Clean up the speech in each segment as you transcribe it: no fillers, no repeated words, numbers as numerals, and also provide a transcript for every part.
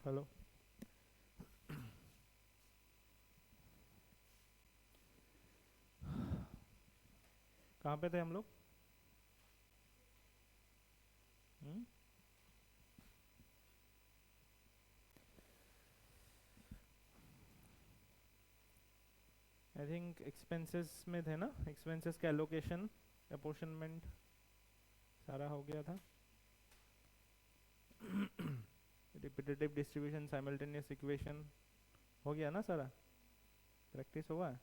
Hello. कहाँ पे थे हम लोग? आई थिंक एक्सपेंसेस में थे ना। एक्सपेंसेस का एलोकेशन, अपोर्शनमेंट सारा हो गया था। रिपीटेटिव डिस्ट्रीब्यूशन, साइमल्टेनियस इक्वेशन हो गया ना सारा। प्रैक्टिस हुआ है।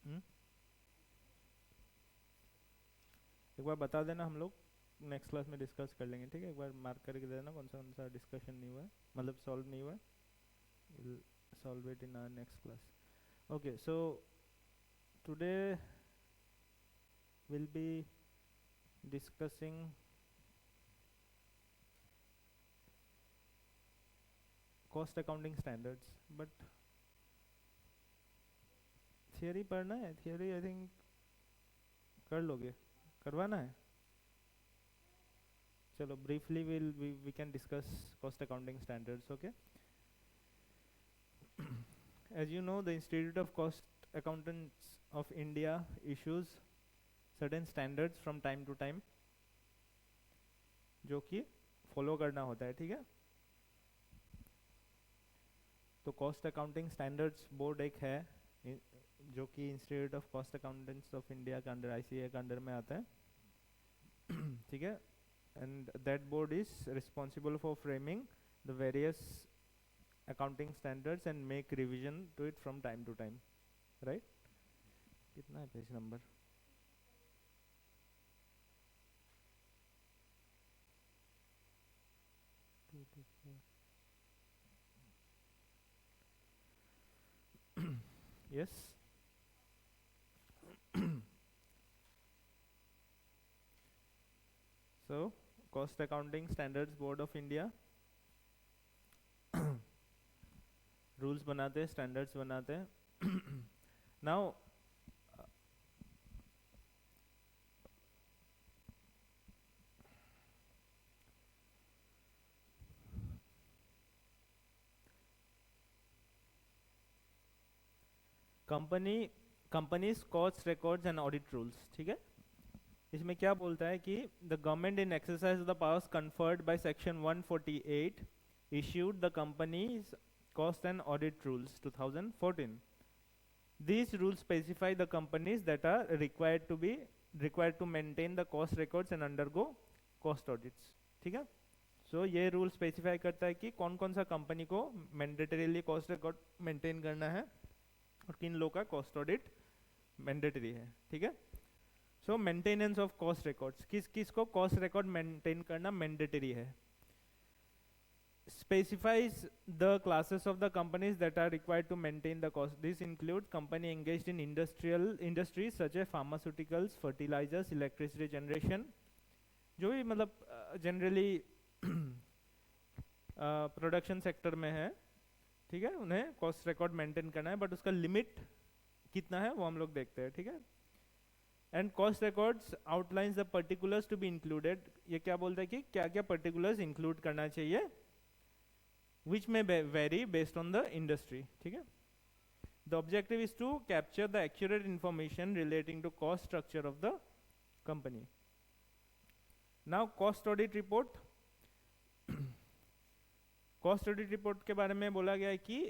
हम्म? एक बार बता देना, हम लोग नेक्स्ट क्लास में डिस्कस कर लेंगे, ठीक है? एक बार मार्क करके देना कौन सा डिस्कशन नहीं हुआ है, मतलब सॉल्व नहीं हुआ है। Will solve it in our next class. Okay, so today will be discussing cost accounting standards. But theory पढ़ना है। थियरी आई थिंक कर लोगे, करवाना है। चलो briefly we can discuss cost accounting standards, okay? As you know, the institute of cost accountants of India issues certain standards from time to time जो कि follow करना होता है, ठीक है? तो कॉस्ट अकाउंटिंग स्टैंडर्ड्स बोर्ड एक है जो कि institute of cost accountants of India के अंडर, ICA के अंडर में आता है, ठीक है? And that board is responsible for framing the various accounting standards and make revision to it from time to time, right? कितना है page number? Yes. So cost accounting standards board of India rules बनाते हैं, standards बनाते हैं। Now companies cost records and audit rules, ठीक है? इसमें क्या बोलता है कि the government in exercise the powers conferred by section 148 issued the company's cost and audit rules 2014. These rules specify the companies that are required to maintain the cost records and undergo cost audits, ठीक है? सो ये rule specify करता है कि कौन कौन सा company को मैंडेटरीली कॉस्ट रिकॉर्ड मेंटेन करना है और किन लोग का कॉस्ट ऑडिट मैंडेटरी है, ठीक है? सो मेंटेनेंस ऑफ कॉस्ट रिकॉर्ड्स, किस किस को कॉस्ट रिकॉर्ड मेंटेन करना मैंडेटरी है? Specifies the classes of the companies that are required to maintain the cost. This includes company engaged in industries such as pharmaceuticals, fertilizers, electricity generation, जो भी मतलब generally production sector में है, ठीक है? उन्हें कॉस्ट रिकॉर्ड मेंटेन करना है, बट उसका लिमिट कितना है वो हम लोग देखते हैं, ठीक है? And cost records outlines the particulars to be included. ये क्या बोलता है कि क्या क्या पर्टिकुलर्स इंक्लूड करना चाहिए, which may vary based on the industry, ठीक है? The objective is to capture the accurate information relating to cost structure of the company. Now cost audit report. Cost audit report के बारे में बोला गया है कि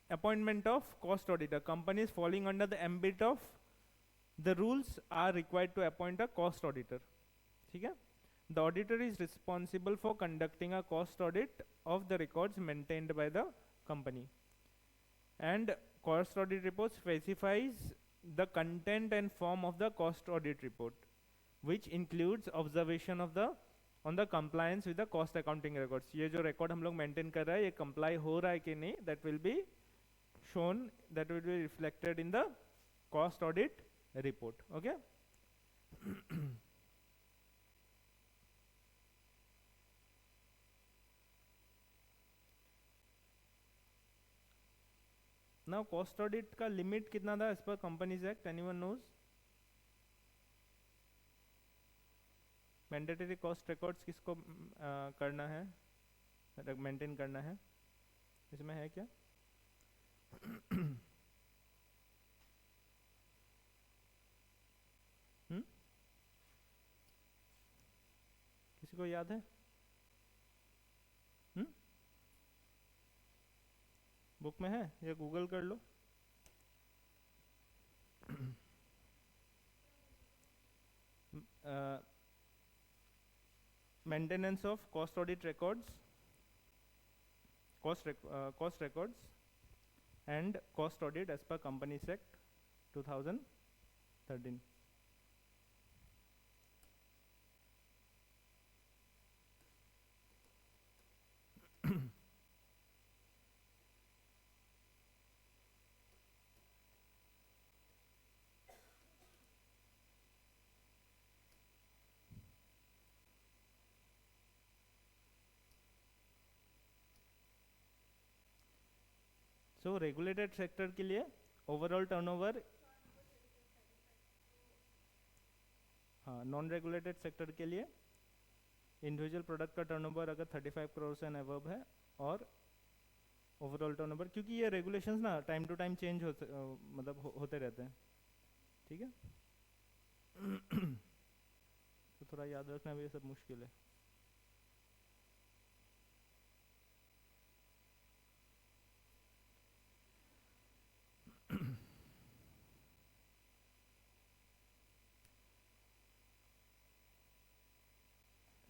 appointment of cost auditor, companies falling under the ambit of the rules are required to appoint a cost auditor, ठीक है? The auditor is responsible for conducting a cost audit of the records maintained by the company. And cost audit report specifies the content and form of the cost audit report, which includes observation of the on the compliance with the cost accounting records. ये जो record हम लोग maintain कर रहे हैं, ये comply हो रहा है कि नहीं, that will be shown, that will be reflected in the cost audit report, okay? Now cost audit का लिमिट कितना था as per companies act, anyone knows? Mandatory cost records किसको करना है, मेंटेन करना है, इसमें है क्या? किसी को याद है? बुक में है या गूगल कर लो। Maintenance of cost audit records, cost records and cost audit as per Companies Act 2013. So regulated sector के लिए ओवरऑल टर्नओवर, हाँ, नॉन रेगुलेटेड सेक्टर के लिए इंडिविजुअल प्रोडक्ट का टर्नओवर अगर 35 करोड़ से अबव है, और ओवरऑल टर्नओवर, क्योंकि ये रेगुलेशंस ना टाइम टू टाइम चेंज होते मतलब होते रहते हैं, ठीक है। तो थोड़ा याद रखना भी ये सब मुश्किल है।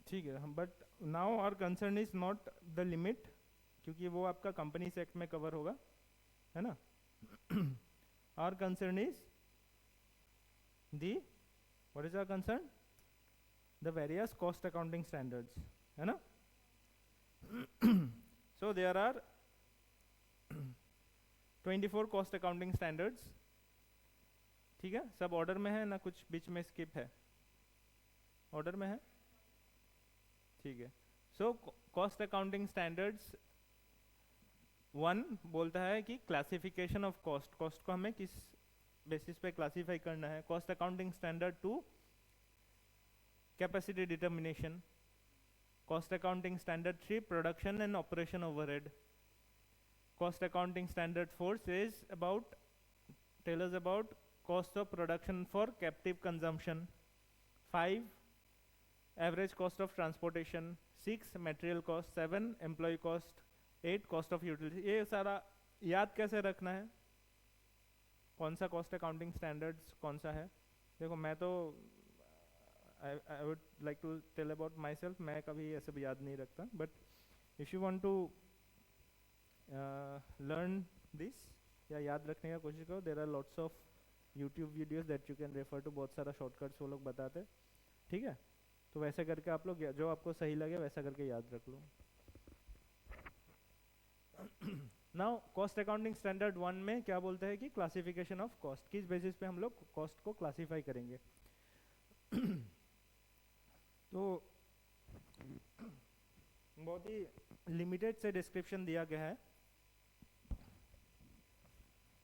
ठीक है, हम but now our concern is not the limit, क्योंकि वो आपका कंपनीज एक्ट में कवर होगा, है ना। Our concern is the, what is our concern, the various cost accounting standards, है ना। So there are 24 cost accounting standards, ठीक है। सब ऑर्डर में है ना, कुछ बीच में स्किप है? ऑर्डर में है, ठीक है। सो कॉस्ट अकाउंटिंग स्टैंडर्ड्स 1 बोलता है कि क्लासिफिकेशन ऑफ कॉस्ट, कॉस्ट को हमें किस बेसिस पे क्लासिफाई करना है। Cost accounting standard 2 capacity determination. Cost accounting standard 3 production and operation overhead. Cost accounting standard 4 says about, tell us about cost of production for captive consumption. 5 average cost of transportation. 6 material cost. 7 employee cost. 8 cost of utility. ये सारा याद कैसे रखना है, कौन सा cost accounting standards कौन सा है? देखो मैं तो I would like to tell about myself, मैं कभी ये सब याद नहीं रखता, but if you want to learn this या याद रखने का कोशिश करो, there are lots of YouTube videos that you can refer to, बहुत सारा शॉर्टकट्स वो लोग बताते, ठीक है। तो वैसे करके आप लोग जो आपको सही लगे वैसा करके याद रख लो। नाउ कॉस्ट अकाउंटिंग स्टैंडर्ड 1 में क्या बोलता है कि क्लासिफिकेशन ऑफ कॉस्ट, किस बेसिस पे हम लोग कॉस्ट को क्लासिफाई करेंगे। तो बहुत ही लिमिटेड से डिस्क्रिप्शन दिया गया है।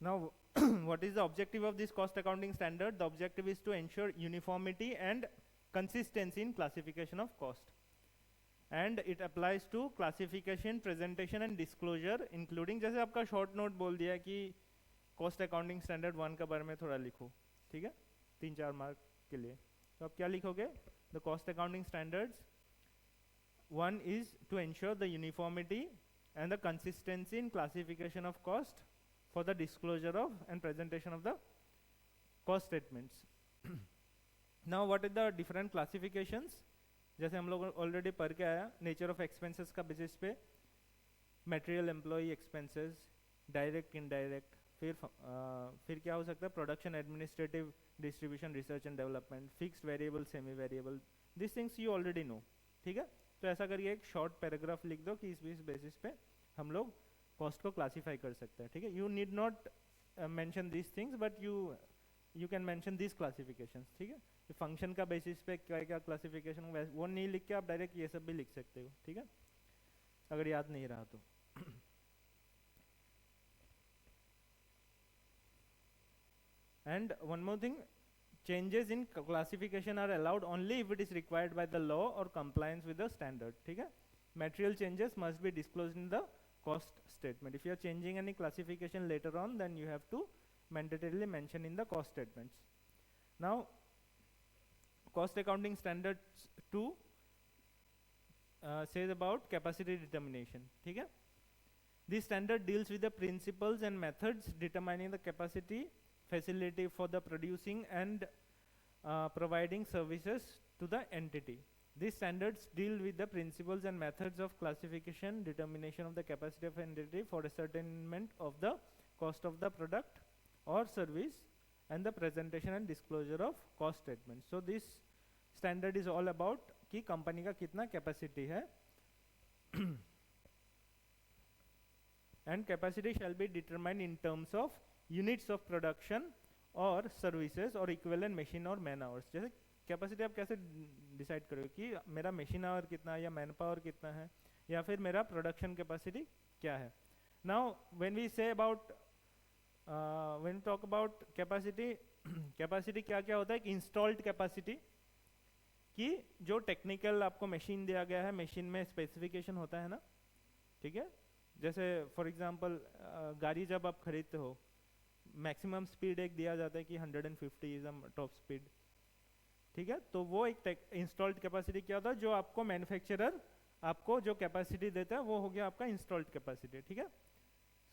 Now what is the objective of this cost accounting standard? The objective is to ensure uniformity and consistency in classification of cost, and it applies to classification, presentation and disclosure including, जैसे आपका short note बोल दिया कि cost accounting standard 1 के बारे में थोड़ा लिखो, ठीक है, 3-4 मार्क के लिए। तो आप क्या लिखोगे? The cost accounting standards 1 is to ensure the uniformity and the consistency in classification of cost for the disclosure of and presentation of the cost statements. Now what are the different classifications? जैसे हम लोग already पढ़ के आया, nature of expenses का basis पे material, employee expenses, direct, indirect, फिर क्या हो सकता है, production, administrative, distribution, research and development, fixed, variable, semi variable, this things you already know, ठीक है। तो ऐसा करिए एक शॉर्ट पैराग्राफ लिख दो कि इस बेसिस पे हम लोग कॉस्ट को क्लासिफाई कर सकते हैं, ठीक है। You need not mention this things, but you can mention this classifications, ठीक है। फंक्शन का बेसिस पे क्या क्या क्लासिफिकेशन, वो नहीं लिख के आप डायरेक्ट ये सब भी लिख सकते हो, ठीक है, अगर याद नहीं रहा तो। And one more thing, changes in classification are allowed only if it is required by the law or compliance with the standard. ठीक है, material changes must be disclosed in the cost statement. If you are changing any classification later on, then you have to mandatorily mention in the cost statements. Now cost accounting standards 2 says about capacity determination. ठीक है, this standard deals with the principles and methods determining the capacity facility for the producing and providing services to the entity. These standards deal with the principles and methods of classification, determination of the capacity of entity for ascertainment of the cost of the product or service, and the presentation and disclosure of cost statements. So this standard is all about कि company का कितना capacity है, and capacity shall be determined in terms of units of production और services और equivalent machine और man hours. जैसे capacity आप कैसे डिसाइड करोगे कि मेरा मशीन आवर कितना है या मैन पावर कितना है या फिर मेरा प्रोडक्शन कैपेसिटी क्या है. Now when we say about when talk about capacity, capacity क्या क्या होता है कि इंस्टॉल्ड कैपेसिटी, कि जो टेक्निकल आपको मशीन दिया गया है, मशीन में स्पेसिफिकेशन होता है ना, ठीक है. जैसे फॉर एग्जांपल गाड़ी जब आप खरीदते हो, मैक्सिमम स्पीड एक दिया जाता है कि 150 इज टॉप स्पीड, ठीक है. तो वो एक इंस्टॉल्ड कैपेसिटी क्या होता है, जो आपको मैन्युफैक्चरर आपको जो कैपेसिटी देता है वो हो गया आपका इंस्टॉल्ड कैपेसिटी, ठीक है.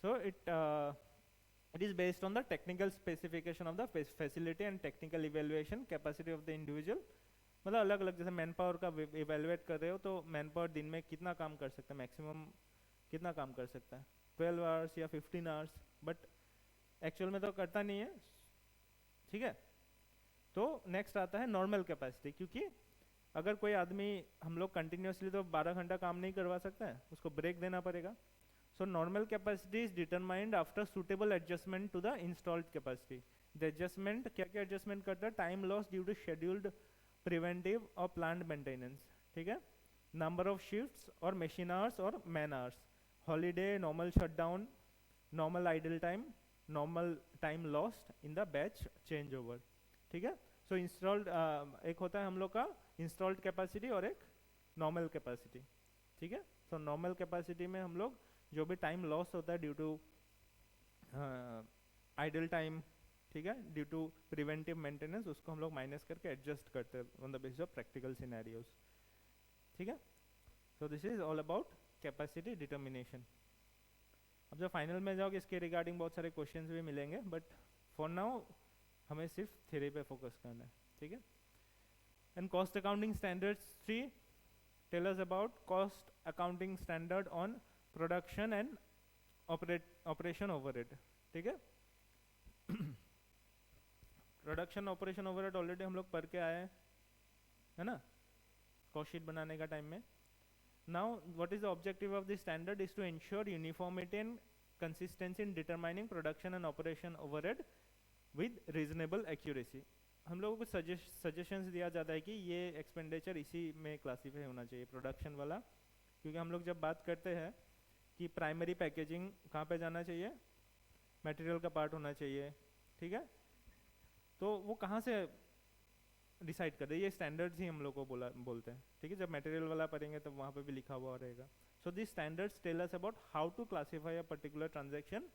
So it is based on the technical specification of the facility and technical evaluation capacity of the individual. मतलब अलग अलग, जैसे मैन पावर का इवेल्युएट कर रहे हो तो मैन पावर दिन में कितना काम कर सकता है, मैक्सिमम कितना काम कर सकता है, 12 आवर्स या 15 आवर्स, बट एक्चुअल में तो करता नहीं है, ठीक है. तो नेक्स्ट आता है नॉर्मल कैपेसिटी, क्योंकि अगर कोई आदमी, हम लोग कंटिन्यूसली तो 12 घंटा काम नहीं करवा सकता है, उसको ब्रेक देना पड़ेगा. So normal capacity is determined after suitable adjustment to the installed capacity. The adjustment क्या क्या एडजस्टमेंट करता है, time loss due to scheduled preventive और प्लांट मेंटेनेंस, ठीक है, नंबर ऑफ शिफ्ट्स और मशीन आवर्स और man hours, holiday, normal shutdown, normal idle time, normal time lost in the batch change over, ठीक है. सो इंस्टॉल्ड एक होता है हम लोग का इंस्टॉल्ड कैपेसिटी और एक नॉर्मल कैपेसिटी, ठीक है. सो नॉर्मल कैपेसिटी में हम लोग जो भी टाइम लॉस होता है ड्यू टू आइडल टाइम, ठीक है, ड्यू टू प्रिवेंटिव मेंटेनेंस, उसको हम लोग माइनस करके एडजस्ट करते हैं on the basis of practical scenarios, ठीक है. So this is all about capacity determination. अब जब फाइनल में जाओगे इसके रिगार्डिंग बहुत सारे क्वेश्चंस भी मिलेंगे, बट फॉर नाउ हमें सिर्फ थ्योरी पे फोकस करना है, ठीक है. And cost accounting standards 3 tell us about cost accounting standard on production and operation overhead, ठीक है. प्रोडक्शन ऑपरेशन ओवरहेड ऑलरेडी हम लोग पढ़ के आए हैं, है ना, कॉस्ट शीट बनाने का टाइम में. Now, what is the objective of this standard is to ensure uniformity and consistency in determining production and operation overhead with reasonable accuracy. हम लोगों को सजेशंस दिया जाता है कि ये एक्सपेंडिचर इसी में क्लासीफाई होना चाहिए, प्रोडक्शन वाला, क्योंकि हम लोग जब बात करते हैं कि प्राइमरी पैकेजिंग कहाँ पे जाना चाहिए, मटेरियल का पार्ट होना चाहिए, ठीक है. तो वो कहाँ से डिसाइड कर दे, ये स्टैंडर्ड्स ही हम लोग को बोलते हैं, ठीक है. जब मटेरियल वाला पढ़ेंगे तब वहाँ पे भी लिखा हुआ रहेगा. So this standards tell us about how to classify a particular transaction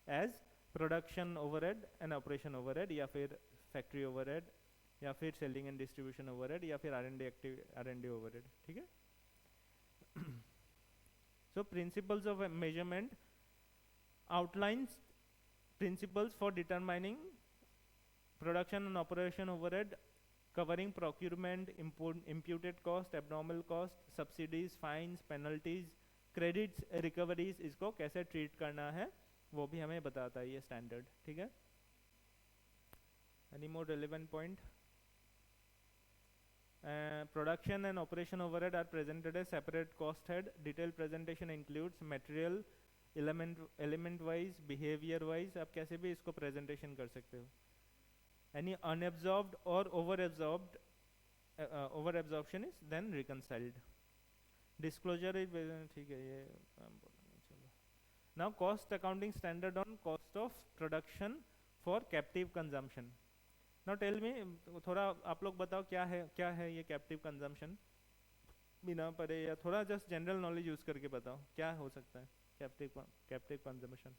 as production overhead and operation overhead, या फिर फैक्ट्री ओवरहेड, या फिर सेलिंग एंड डिस्ट्रीब्यूशन ओवरहेड, या फिर R&D ओवरहेड, ठीक है. So principles of measurement outlines principles for determining production and operation overhead, covering procurement, imputed cost, abnormal cost, subsidies, fines, penalties, credits, recoveries, इसको कैसे treat करना है वो भी हमें बताता है ये स्टैंडर्ड, ठीक है. Any more relevant point? Production and operation overhead are presented as separate cost head. Detailed presentation includes material, element wise, behavior wise, आप कैसे भी इसको presentation कर सकते हो. Any unabsorbed or overabsorbed, overabsorption is then reconciled. Disclosure is ठीक है, ये चलो. Now cost accounting standard on cost of production for captive consumption. Now tell me, थोड़ा आप लोग बताओ क्या है ये कैप्टिव कंजम्पशन, बिना पढ़े या थोड़ा जस्ट जनरल नॉलेज यूज करके बताओ क्या हो सकता है captive consumption.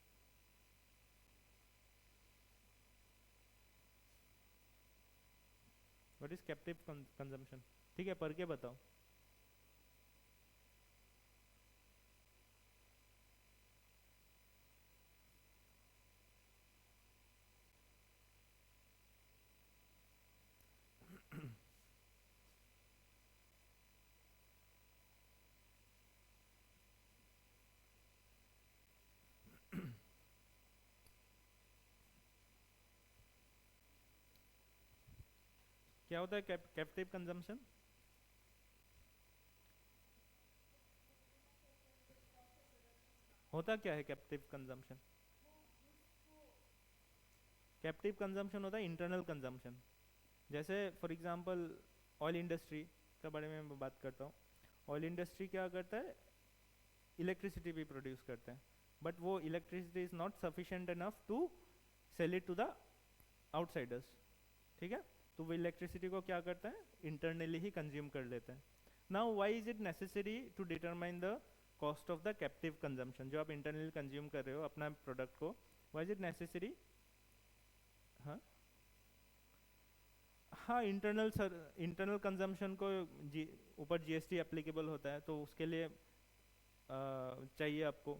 What is captive consumption? ठीक है, पढ़ के बताओ। क्या होता है कैप्टिव कंजम्पशन? होता क्या है कैप्टिव कंजम्पशन? कैप्टिव कंजम्पशन होता है इंटरनल कंजम्पशन। जैसे फॉर एग्जांपल ऑयल इंडस्ट्री का बारे में मैं बात करता हूँ। ऑयल इंडस्ट्री क्या करता है, इलेक्ट्रिसिटी भी प्रोड्यूस करते हैं, बट वो electricity is not sufficient enough to sell it to the outsiders. ठीक है, तो वो इलेक्ट्रिसिटी को क्या करता है, इंटरनली ही कंज्यूम कर लेते हैं। Now why is it necessary to determine the cost of the captive consumption? जो आप इंटरनली कंज्यूम कर रहे हो अपना प्रोडक्ट को, व्हाई इज इट नेसेसरी? हाँ हाँ, इंटरनल कंजम्पशन को ऊपर जीएसटी एप्लीकेबल होता है, तो उसके लिए चाहिए आपको।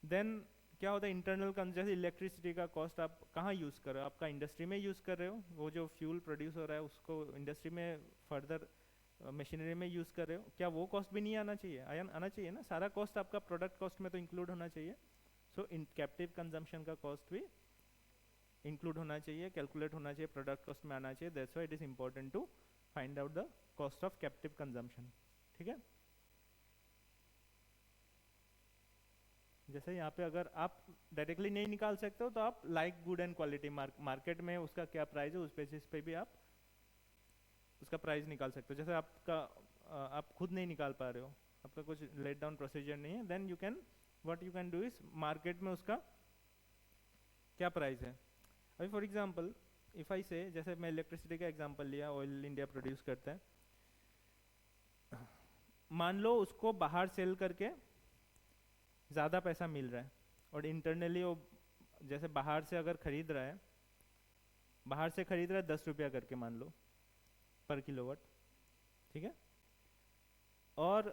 देन क्या होता है इंटरनल, जैसे इलेक्ट्रिसिटी का कॉस्ट आप कहाँ यूज़ कर रहे हो, आपका इंडस्ट्री में यूज़ कर रहे हो, वो जो फ्यूल प्रोड्यूस हो रहा है उसको इंडस्ट्री में फर्दर मशीनरी में यूज़ कर रहे हो, क्या वो कॉस्ट भी नहीं आना चाहिए? आना चाहिए ना, सारा कॉस्ट आपका प्रोडक्ट कॉस्ट में तो इंक्लूड होना चाहिए। सो इन कैप्टिव कंजम्पशन का कॉस्ट भी इंक्लूड होना चाहिए, कैलकुलेट होना चाहिए, प्रोडक्ट कॉस्ट में आना चाहिए। That's why it is important to find out the cost of captive consumption. ठीक है, जैसे यहाँ पे अगर आप डायरेक्टली नहीं निकाल सकते हो तो आप like good and quality market में उसका क्या प्राइस है उस बेसिस पे भी आप उसका प्राइस निकाल सकते हो। जैसे आपका आप खुद नहीं निकाल पा रहे हो, आपका कुछ लेट डाउन प्रोसीजर नहीं है, then you can what you can do is market में उसका क्या प्राइस है। अभी फॉर एग्जांपल इफ आई से, जैसे मैं इलेक्ट्रिसिटी का एग्जांपल लिया, ऑयल इंडिया प्रोड्यूस करता है, मान लो उसको बाहर सेल करके ज़्यादा पैसा मिल रहा है और इंटरनली वो जैसे बाहर से अगर खरीद रहा है, बाहर से खरीद रहा है 10 रुपया करके मान लो पर किलोवाट। ठीक है, और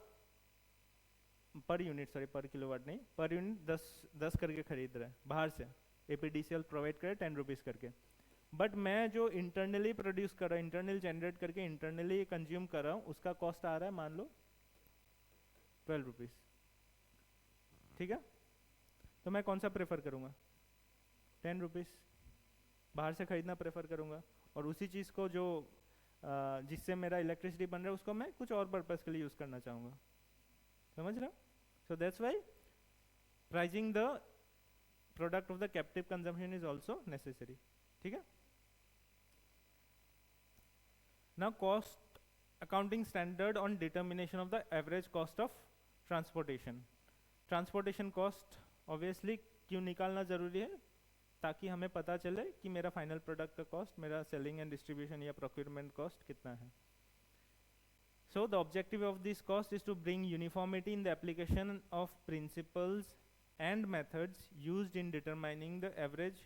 पर यूनिट, सॉरी पर किलोवाट नहीं, पर यूनिट 10 करके खरीद रहा है बाहर से, एपीडीसीएल प्रोवाइड करे 10 रुपीज़ करके। बट मैं जो इंटरनली प्रोड्यूस कर रहा हूँ, इंटरनल जनरेट करके इंटरनली कंज्यूम कर रहा हूँ, उसका कॉस्ट आ रहा है मान लो 12 रुपीज़। ठीक है, तो मैं कौन सा प्रेफर करूँगा? 10 रुपीज़ बाहर से खरीदना प्रेफर करूँगा, और उसी चीज़ को जो जिससे मेरा इलेक्ट्रिसिटी बन रहा है उसको मैं कुछ और पर्पज़ के लिए यूज़ करना चाहूँगा। समझ रहे हो? So that's why pricing the product of the captive consumption is also necessary. ठीक है, now cost accounting standard on determination of the average cost of transportation. Transportation cost obviously क्यों निकालना ज़रूरी है? ताकि हमें पता चले कि मेरा फाइनल प्रोडक्ट का कॉस्ट, मेरा सेलिंग एंड डिस्ट्रीब्यूशन या प्रोक्योरमेंट कॉस्ट कितना है। So the objective of this cost is to bring uniformity in the application of principles and methods used in determining the average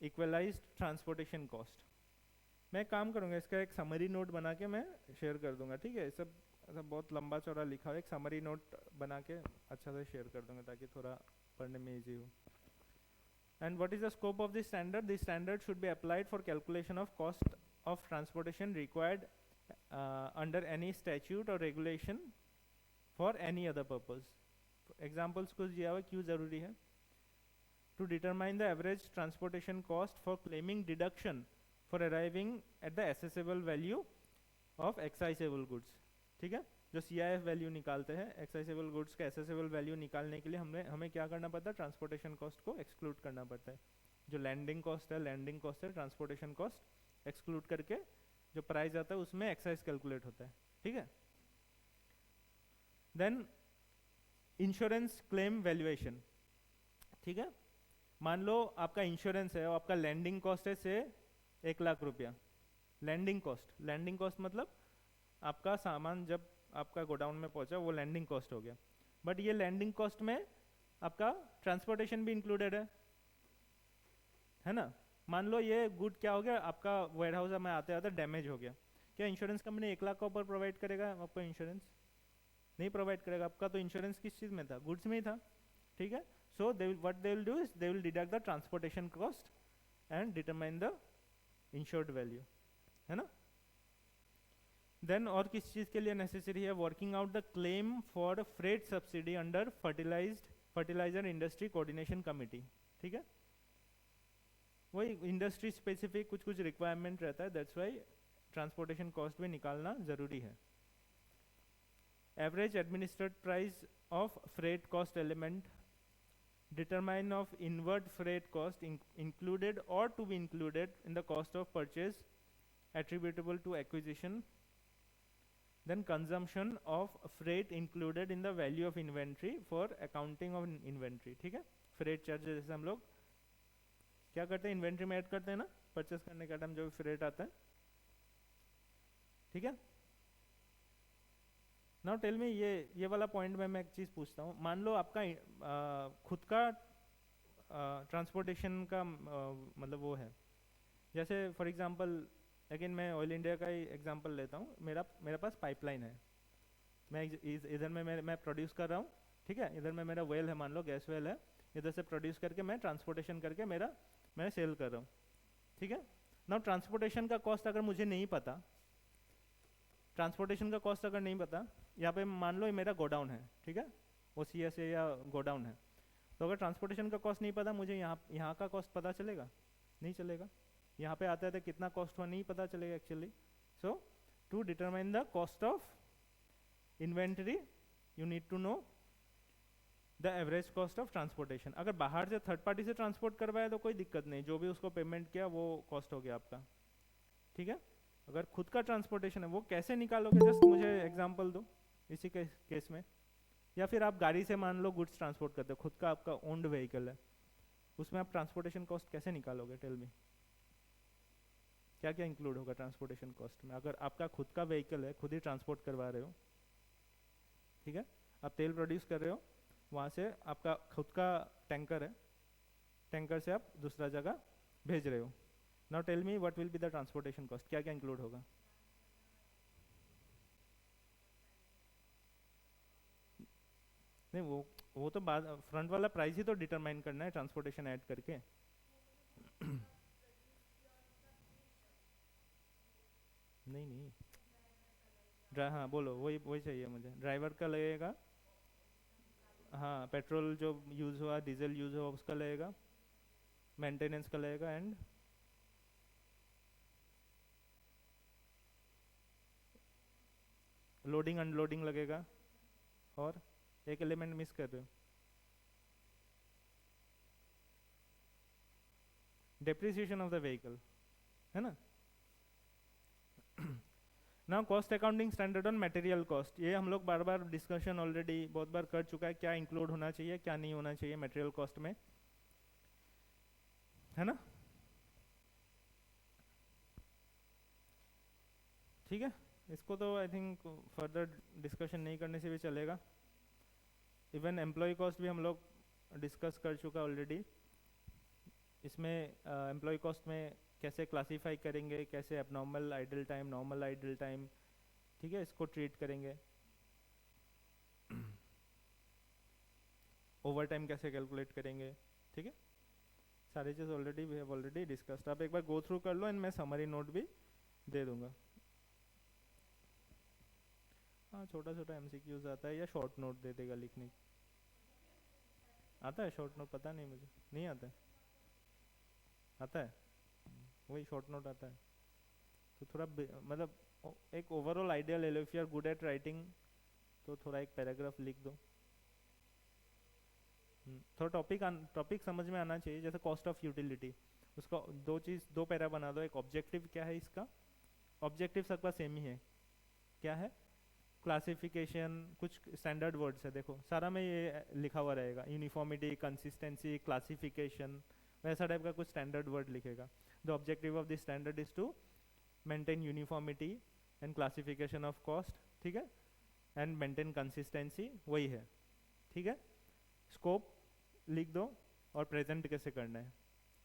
equalized transportation cost. मैं काम करूँगा, इसका एक summary note बना के मैं शेयर कर दूंगा। ठीक है, सब ऐसा बहुत लंबा चौड़ा लिखा हुआ, एक समरी नोट बना के अच्छा से शेयर कर दूंगा ताकि थोड़ा पढ़ने में इजी हो। And what is the scope of this standard? This standard should be applied for calculation of cost of transportation required under any statute or regulation for any other purpose. Examples कुछ दिया हुआ, क्यों जरूरी है? To determine the average transportation cost for claiming deduction for arriving at the assessable value of excisable goods. ठीक है, जो CIF value निकालते हैं एक्साइसेबल गुड्स का एसेसेबल वैल्यू निकालने के लिए हमें क्या करना पड़ता है? ट्रांसपोर्टेशन कॉस्ट को एक्सक्लूड करना पड़ता है। जो लैंडिंग कॉस्ट है, ट्रांसपोर्टेशन कॉस्ट एक्सक्लूड करके जो प्राइस आता है उसमें एक्साइज कैलकुलेट होता है। ठीक है, देन इंश्योरेंस क्लेम वैल्यूएशन। ठीक है, मान लो आपका इंश्योरेंस है और आपका लैंडिंग कॉस्ट है से 1 लाख रुपया। लैंडिंग कॉस्ट मतलब आपका सामान जब आपका गोडाउन में पहुंचा वो लैंडिंग कॉस्ट हो गया। बट ये लैंडिंग कॉस्ट में आपका ट्रांसपोर्टेशन भी इंक्लूडेड है ना। मान लो ये गुड क्या हो गया, आपका वेयर हाउस में आते आते डैमेज हो गया, क्या इंश्योरेंस कंपनी 1 लाख का ऊपर प्रोवाइड करेगा आपको? इंश्योरेंस नहीं प्रोवाइड करेगा। आपका तो इंश्योरेंस किस चीज़ में था? गुड्स में ही था, ठीक है। So they what they will do is they will deduct the transportation cost and determine the insured value, है ना। देन और किस चीज़ के लिए नेसेसरी है? Working out the claim for freight subsidy under fertiliser industry coordination committee, ठीक है। वही इंडस्ट्री स्पेसिफिक कुछ कुछ रिक्वायरमेंट रहता है, दैट्स वाई ट्रांसपोर्टेशन कॉस्ट भी निकालना जरूरी है। Average administered price of freight cost element, determine of inward freight cost included or to be included in the cost of purchase attributable to acquisition, then consumption of freight included in the value of inventory for accounting of inventory, ठीक है। freight charges जैसे हम लोग क्या करते हैं, inventory में add करते हैं ना, परचेस करने का टाइम जो भी फ्रेट आता है, ठीक है। नाउ टेल मी, ये वाला पॉइंट में मैं एक चीज़ पूछता हूँ। मान लो आपका खुद का ट्रांसपोर्टेशन का मतलब वो है, जैसे फॉर एग्जांपल अगेन मैं ऑयल इंडिया का ही एग्जांपल लेता हूँ। मेरे पास पाइपलाइन है, मैं इधर में मैं प्रोड्यूस कर रहा हूँ, ठीक है। इधर में मेरा वेल है, मान लो गैस वेल है, इधर से प्रोड्यूस करके मैं ट्रांसपोर्टेशन करके मैं सेल कर रहा हूँ, ठीक है। नाउ ट्रांसपोर्टेशन का कॉस्ट अगर मुझे नहीं पता, ट्रांसपोर्टेशन का कॉस्ट अगर नहीं पता, यहाँ पे मान लो ये मेरा गोडाउन है, ठीक है, OCS है या गोडाउन है, तो अगर ट्रांसपोर्टेशन का कॉस्ट नहीं पता, मुझे यहाँ का कॉस्ट पता चलेगा? नहीं चलेगा। यहाँ पे आते आते कितना कॉस्ट हुआ नहीं पता चलेगा actually. So to determine the cost of inventory you need to know the average cost of transportation. अगर बाहर से थर्ड पार्टी से ट्रांसपोर्ट करवाया तो कोई दिक्कत नहीं, जो भी उसको पेमेंट किया वो कॉस्ट हो गया आपका, ठीक है। अगर खुद का ट्रांसपोर्टेशन है वो कैसे निकालोगे? जस्ट मुझे एग्जांपल दो इसी केस में। या फिर आप गाड़ी से मान लो गुड्स ट्रांसपोर्ट करते हो, खुद का आपका ओन्ड व्हीकल है, उसमें आप ट्रांसपोर्टेशन कॉस्ट कैसे निकालोगे? टेल मी, क्या क्या इंक्लूड होगा ट्रांसपोर्टेशन कॉस्ट में? अगर आपका खुद का व्हीकल है, खुद ही ट्रांसपोर्ट करवा रहे हो, ठीक है, आप तेल प्रोड्यूस कर रहे हो, वहाँ से आपका खुद का टैंकर है, टैंकर से आप दूसरा जगह भेज रहे हो। Now tell me what will be the transportation cost, क्या क्या इंक्लूड होगा? नहीं, वो तो बाद फ्रंट वाला प्राइस ही तो डिटरमाइन करना है ट्रांसपोर्टेशन ऐड करके। नहीं नहीं, हाँ बोलो, वही वही चाहिए मुझे। ड्राइवर का लगेगा, हाँ, पेट्रोल जो यूज़ हुआ, डीजल यूज़ हुआ उसका लगेगा, मेंटेनेंस का लगेगा, एंड लोडिंग अनलोडिंग लगेगा, और एक एलिमेंट मिस कर रहे हो, डेप्रिसिएशन ऑफ द व्हीकल, है ना। Now cost accounting standard on material cost, ये हम लोग बार बार डिस्कशन ऑलरेडी बहुत बार कर चुका है, क्या इंक्लूड होना चाहिए क्या नहीं होना चाहिए मटेरियल कॉस्ट में, है ना। ठीक है, इसको तो आई थिंक फर्दर डिस्कशन नहीं करने से भी चलेगा। इवन एम्प्लॉय कॉस्ट भी हम लोग डिस्कस कर चुका ऑलरेडी। इसमें एम्प्लॉय कॉस्ट में कैसे क्लासीफाई करेंगे, कैसे abnormal idol time, normal idle time, ठीक है, इसको ट्रीट करेंगे। ओवर टाइम कैसे कैलकुलेट करेंगे, ठीक है, सारी चीज़ already we have already discussed. आप एक बार गो थ्रू कर लो एंड मैं समरी नोट भी दे दूंगा। हाँ, छोटा छोटा MCQs आता है, या शॉर्ट नोट दे देगा लिखने। आता है शॉर्ट नोट? पता नहीं मुझे, नहीं आता है। आता है, वही शॉर्ट नोट आता है। तो थोड़ा मतलब एक ओवरऑल आइडिया ले लो। If you are good at writing तो थोड़ा एक पैराग्राफ लिख दो। थोड़ा टॉपिक समझ में आना चाहिए। जैसे कॉस्ट ऑफ यूटिलिटी, उसका दो पैरा बना दो। एक ऑब्जेक्टिव क्या है इसका, ऑब्जेक्टिव सबका सेम ही है, क्या है, क्लासिफिकेशन, कुछ स्टैंडर्ड वर्ड्स है, देखो सारा में ये लिखा हुआ रहेगा, यूनिफॉर्मिटी, कंसिस्टेंसी, क्लासिफिकेशन, वैसा टाइप का कुछ स्टैंडर्ड वर्ड लिखेगा। The objective of this standard is to maintain uniformity and classification of cost, ठीक है, एंड मेंटेन कंसिस्टेंसी, वही है, ठीक है। स्कोप लिख दो और प्रेजेंट कैसे करना है,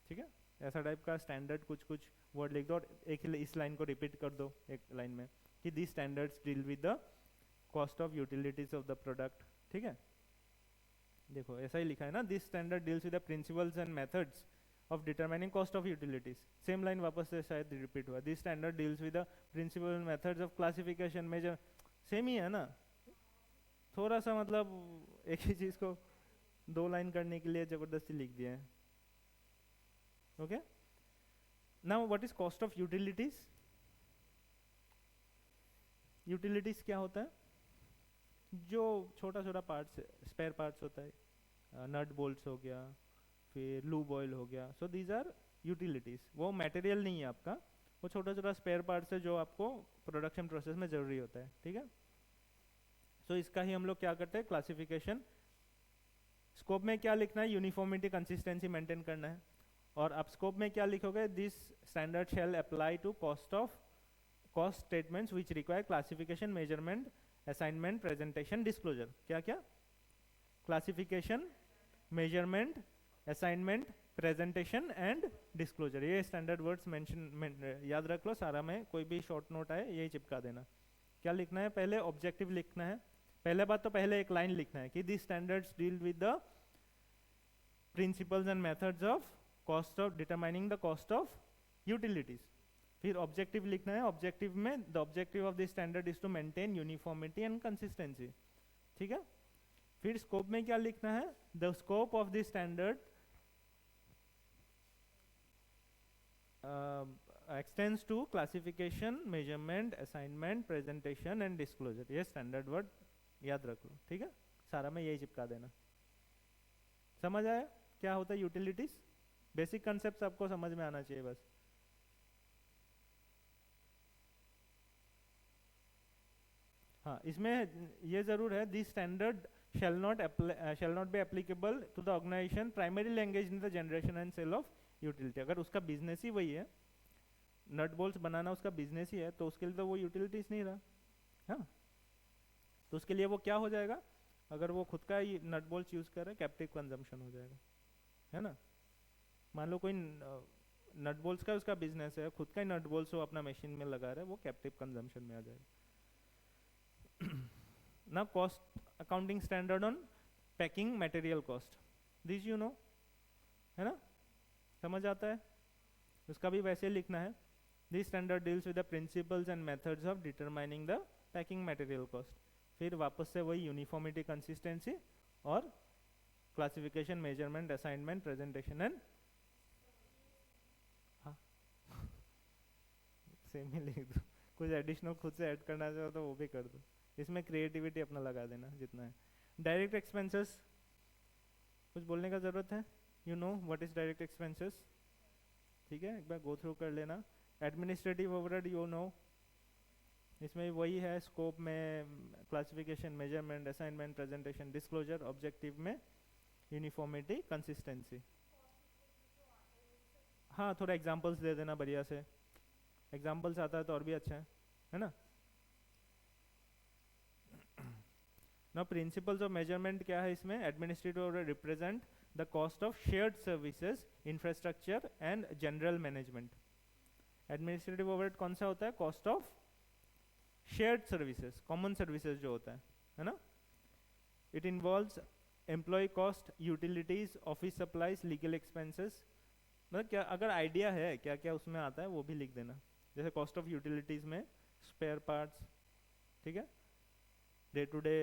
ठीक है, ऐसा टाइप का स्टैंडर्ड कुछ कुछ वर्ड लिख दो और एक इस लाइन को रिपीट कर दो एक लाइन में कि this standards deal with the cost of utilities of the product, ठीक है। देखो ऐसा ही लिखा है ना, this standard deals with the principles and methods of determining cost of utilities, same line वापस से शायद रिपीट हुआ, this standard deals with the principle and methods of classification measure, same ही है ना, थोड़ा सा मतलब एक ही चीज को दो लाइन करने के लिए जबरदस्ती लिख दिया है। Okay, now what is cost of utilities? Utilities क्या होता है? जो छोटा छोटा पार्ट्स, स्पेयर पार्ट्स होता है, नट बोल्ट्स हो गया, फिर लूब ऑयल हो गया, सो दीज आर यूटिलिटीज। वो मटेरियल नहीं है आपका, वो छोटा छोटा स्पेयर पार्ट्स है जो आपको प्रोडक्शन प्रोसेस में जरूरी होता है, ठीक है। सो इसका ही हम लोग क्या करते हैं, क्लासिफिकेशन। स्कोप में क्या लिखना है, यूनिफॉर्मिटी कंसिस्टेंसी मेंटेन करना है। और आप स्कोप में क्या लिखोगे, this standard shall apply to cost statements which require classification, measurement, assignment, presentation, disclosure. क्या क्या? Classification, measurement, assignment, presentation and disclosure. ये स्टैंडर्ड वर्ड्स मेंशन याद रख लो, सारा में कोई भी शॉर्ट नोट आए यही चिपका देना। क्या लिखना है, पहले ऑब्जेक्टिव लिखना है, पहले बात तो पहले एक लाइन लिखना है कि this standards deal with the principles and methods of cost of determining the cost of utilities. फिर ऑब्जेक्टिव लिखना है, ऑब्जेक्टिव में the objective of this standard is to maintain uniformity and consistency, ठीक है। फिर स्कोप में क्या लिखना है, the scope of this standard extends to classification, measurement, assignment, presentation and disclosure। ये स्टैंडर्ड वर्ड याद रख लो, ठीक है, सारा में यही चिपका देना। समझ आया क्या होता है यूटिलिटीज? बेसिक कंसेप्ट आपको समझ में आना चाहिए बस। हाँ, इसमें ये जरूर है, this standard shall not be applicable to the organization primarily engaged in the generation and sale of utility। अगर उसका बिजनेस ही वही है, नट बोल्ट्स बनाना उसका बिजनेस ही है, तो उसके लिए तो वो यूटिलिटीज नहीं रहा। हाँ, तो उसके लिए वो क्या हो जाएगा, अगर वो खुद का ही नट बोल्ट्स यूज कर रहा है, कैप्टिव कंजम्पशन हो जाएगा, है ना। मान लो कोई नट बोल्ट्स का उसका बिजनेस है, खुद का ही नट बोल्ट्स वो अपना मशीन में लगा रहा है, वो कैप्टिव कंजम्पशन में आ जाएगा। ना cost accounting standard on packing material cost, this you know, है ना, समझ आता है। उसका भी वैसे लिखना है, this standard deals with the principles and methods of determining the packing material cost. फिर वापस से वही यूनिफॉर्मिटी, कंसिस्टेंसी और classification, measurement, assignment, presentation and, हाँ सेम ही लिख दो, कुछ एडिशनल खुद से ऐड करना चाहो तो वो भी कर दो, इसमें क्रिएटिविटी अपना लगा देना जितना है। डायरेक्ट एक्सपेंसेस, कुछ बोलने का जरूरत है, you know what is direct expenses, ठीक है, एक बार गो थ्रू कर लेना। एडमिनिस्ट्रेटिव ओवरहेड, यू नो, इसमें वही है, स्कोप में classification, measurement, assignment, presentation, disclosure, objective में यूनिफॉर्मिटी, कंसिस्टेंसी। हाँ, थोड़ा एग्जांपल्स दे देना बढ़िया से, एग्जांपल्स आता है तो और भी अच्छा है ना। ना प्रिंसिपल्स ऑफ मेजरमेंट क्या है इसमें, administrative overhead represent the cost of shared services, infrastructure and general management. Administrative overhead कौन सा होता है, cost of shared services, common services जो होता है ना। It involves employ cost, utilities, office supplies, legal expenses. मतलब क्या अगर आइडिया है क्या क्या उसमें आता है वो भी लिख देना, जैसे कॉस्ट ऑफ यूटिलिटीज में स्पेयर पार्ट्स, ठीक है, डे टू डे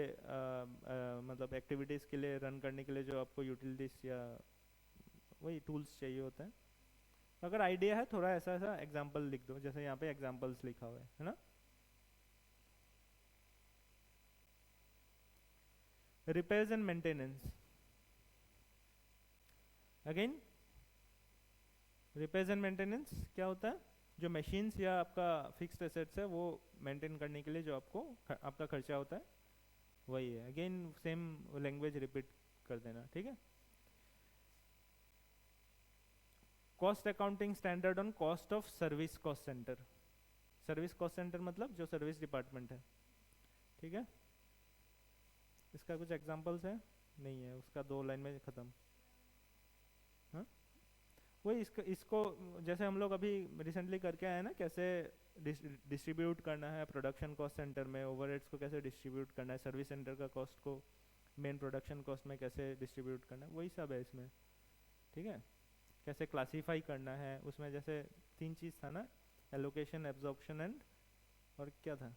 मतलब एक्टिविटीज के लिए रन करने के लिए जो आपको यूटिलिटीज या वही टूल्स चाहिए होता है। अगर आइडिया है थोड़ा ऐसा ऐसा एग्जांपल लिख दो, जैसे यहाँ पे एग्जांपल्स लिखा हुआ है ना। Repairs and maintenance, again repairs and maintenance क्या होता है, जो मशीन्स या आपका फिक्स्ड एसेट्स है वो मेंटेन करने के लिए जो आपको आपका खर्चा होता है वही है। अगेन सेम लैंग्वेज रिपीट कर देना, ठीक है। Cost accounting standard on cost of service cost centre, service cost centre मतलब जो सर्विस डिपार्टमेंट है, ठीक है। इसका कुछ एग्जांपल्स है? नहीं है, उसका 2 लाइन में ख़त्म। हाँ, वही इसको जैसे हम लोग अभी रिसेंटली करके आए ना, कैसे डिस्ट्रीब्यूट करना है प्रोडक्शन कॉस्ट सेंटर में, ओवरहेड्स को कैसे डिस्ट्रीब्यूट करना है, सर्विस सेंटर का कॉस्ट को मेन प्रोडक्शन कॉस्ट में कैसे डिस्ट्रीब्यूट करना है, वही सब है इसमें, ठीक है। कैसे क्लासीफाई करना है, उसमें जैसे 3 चीज़ था ना, एलोकेशन, एब्जॉर्प्शन एंड, और क्या था,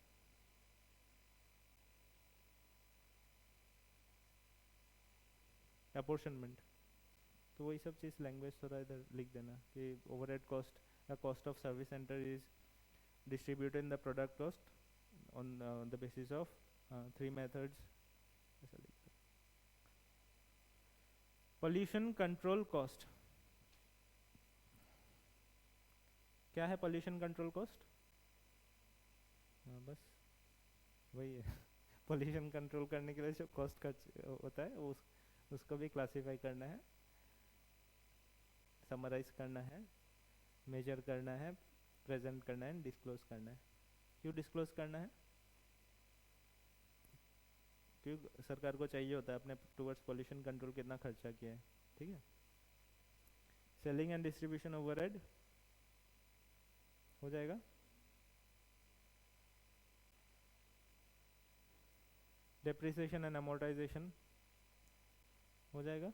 अपॉर्शनमेंट। तो वही सब चीज़ लैंग्वेज थोड़ा इधर लिख देना कि ओवरहेड कॉस्ट या cost of service centre is distributed in the product cost on the basis of 3 methods, ऐसा लिख दो। पोल्यूशन कंट्रोल कॉस्ट, क्या है पोल्यूशन कंट्रोल कॉस्ट? हाँ बस वही है। पोल्यूशन कंट्रोल करने के लिए जो कॉस्ट खर्च होता है वो उसको भी क्लासीफाई करना है, समराइज करना है, मेजर करना है, प्रेजेंट करना है, डिस्क्लोज करना है। क्यों डिस्क्लोज करना है? क्योंकि सरकार को चाहिए होता है अपने टुवर्ड्स पोल्यूशन कंट्रोल कितना खर्चा किया है, ठीक है। सेलिंग एंड डिस्ट्रीब्यूशन ओवरहेड हो जाएगा। डेप्रिसिएशन एंड अमोर्टाइजेशन हो जाएगा।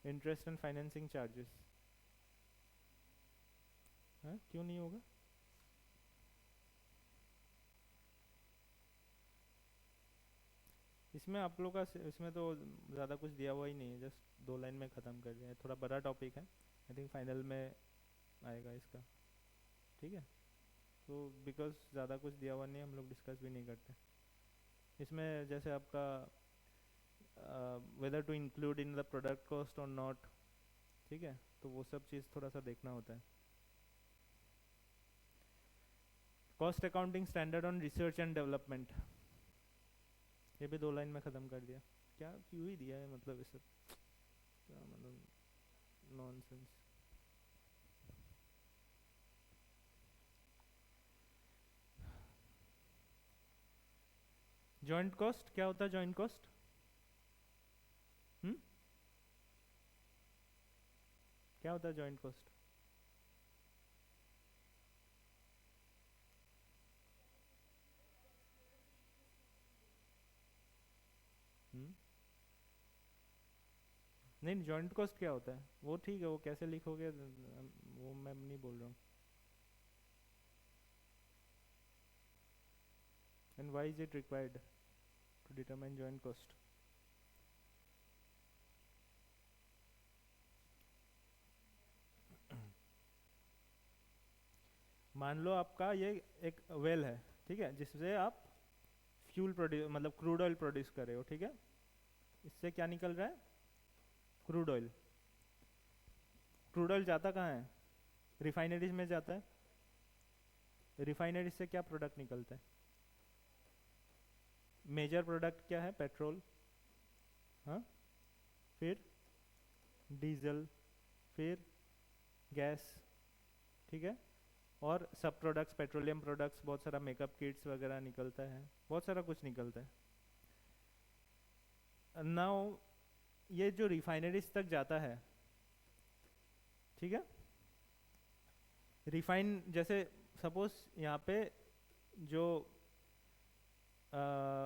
इंटरेस्ट एंड फाइनेंसिंग चार्जेस, हाँ क्यों नहीं होगा? इसमें आप लोग का इसमें तो ज़्यादा कुछ दिया हुआ ही नहीं है, जस्ट 2 लाइन में ख़त्म कर दिया है। थोड़ा बड़ा टॉपिक है, आई थिंक फाइनल में आएगा इसका, ठीक है। तो बिकॉज ज़्यादा कुछ दिया हुआ नहीं है, हम लोग डिस्कस भी नहीं करते इसमें। जैसे आपका whether to include in the product cost और नॉट, ठीक है, तो वो सब चीज़ थोड़ा सा देखना होता है। Cost accounting standard on research and development, ये भी 2 लाइन में ख़त्म कर दिया। क्या क्यों ही दिया है, मतलब इसे क्या मतलब नॉनसेंस। जॉइंट कॉस्ट क्या होता है? जॉइंट कॉस्ट क्या होता है? जॉइंट कॉस्ट नहीं, जॉइंट कॉस्ट क्या होता है वो ठीक है, वो कैसे लिखोगे वो मैं नहीं बोल रहा हूँ। And why is it required to determine joint cost? मान लो आपका ये एक वेल है, ठीक है, जिससे आप फ्यूल प्रोड्यूस मतलब क्रूड ऑयल प्रोड्यूस कर रहे हो, ठीक है। इससे क्या निकल रहा है? Crude oil. क्रूड ऑयल जाता कहाँ है? रिफाइनरीज में जाता है। रिफाइनरी से क्या प्रोडक्ट निकलता है? मेजर प्रोडक्ट क्या है? पेट्रोल, हाँ, फिर डीजल, फिर गैस, ठीक है। और सब प्रोडक्ट्स, पेट्रोलियम प्रोडक्ट्स, बहुत सारा मेकअप किट्स वगैरह निकलता है, बहुत सारा कुछ निकलता है। नाउ ये जो रिफाइनरीज तक जाता है, ठीक है, रिफाइन जैसे सपोज यहाँ पे जो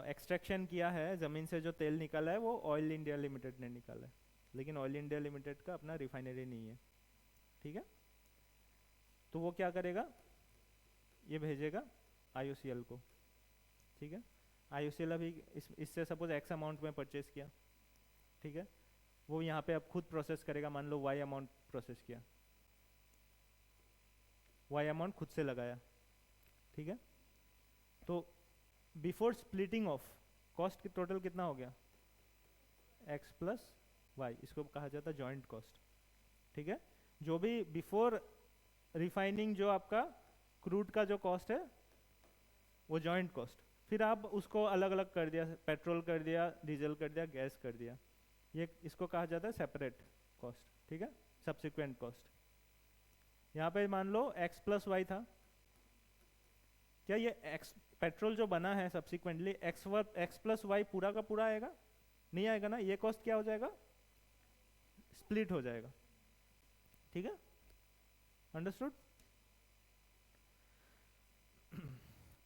एक्सट्रैक्शन किया है ज़मीन से, जो तेल निकाला है वो ऑयल इंडिया लिमिटेड ने निकाला है, लेकिन ऑयल इंडिया लिमिटेड का अपना रिफाइनरी नहीं है, ठीक है। तो वो क्या करेगा? ये भेजेगा IOCL को, ठीक है। IOCL अभी इससे सपोज एक्स अमाउंट में परचेज किया, ठीक है, वो यहाँ पे अब खुद प्रोसेस करेगा। मान लो वाई अमाउंट प्रोसेस किया, वाई अमाउंट खुद से लगाया, ठीक है। तो बिफोर स्प्लिटिंग ऑफ कॉस्ट की टोटल कितना हो गया? एक्स प्लस वाई, इसको कहा जाता है जॉइंट कॉस्ट, ठीक है। जो भी बिफोर रिफाइनिंग जो आपका क्रूड का जो कॉस्ट है वो जॉइंट कॉस्ट, फिर आप उसको अलग अलग कर दिया, पेट्रोल कर दिया, डीजल कर दिया, गैस कर दिया, ये इसको कहा जाता है सेपरेट कॉस्ट, ठीक है, सब्सिक्वेंट कॉस्ट। यहाँ पे मान लो x प्लस वाई था, क्या ये x पेट्रोल जो बना है सब्सिक्वेंटली x प्लस वाई पूरा का पूरा आएगा? नहीं आएगा ना, ये कॉस्ट क्या हो जाएगा, स्प्लिट हो जाएगा। ठीक है, अंडरस्टूड?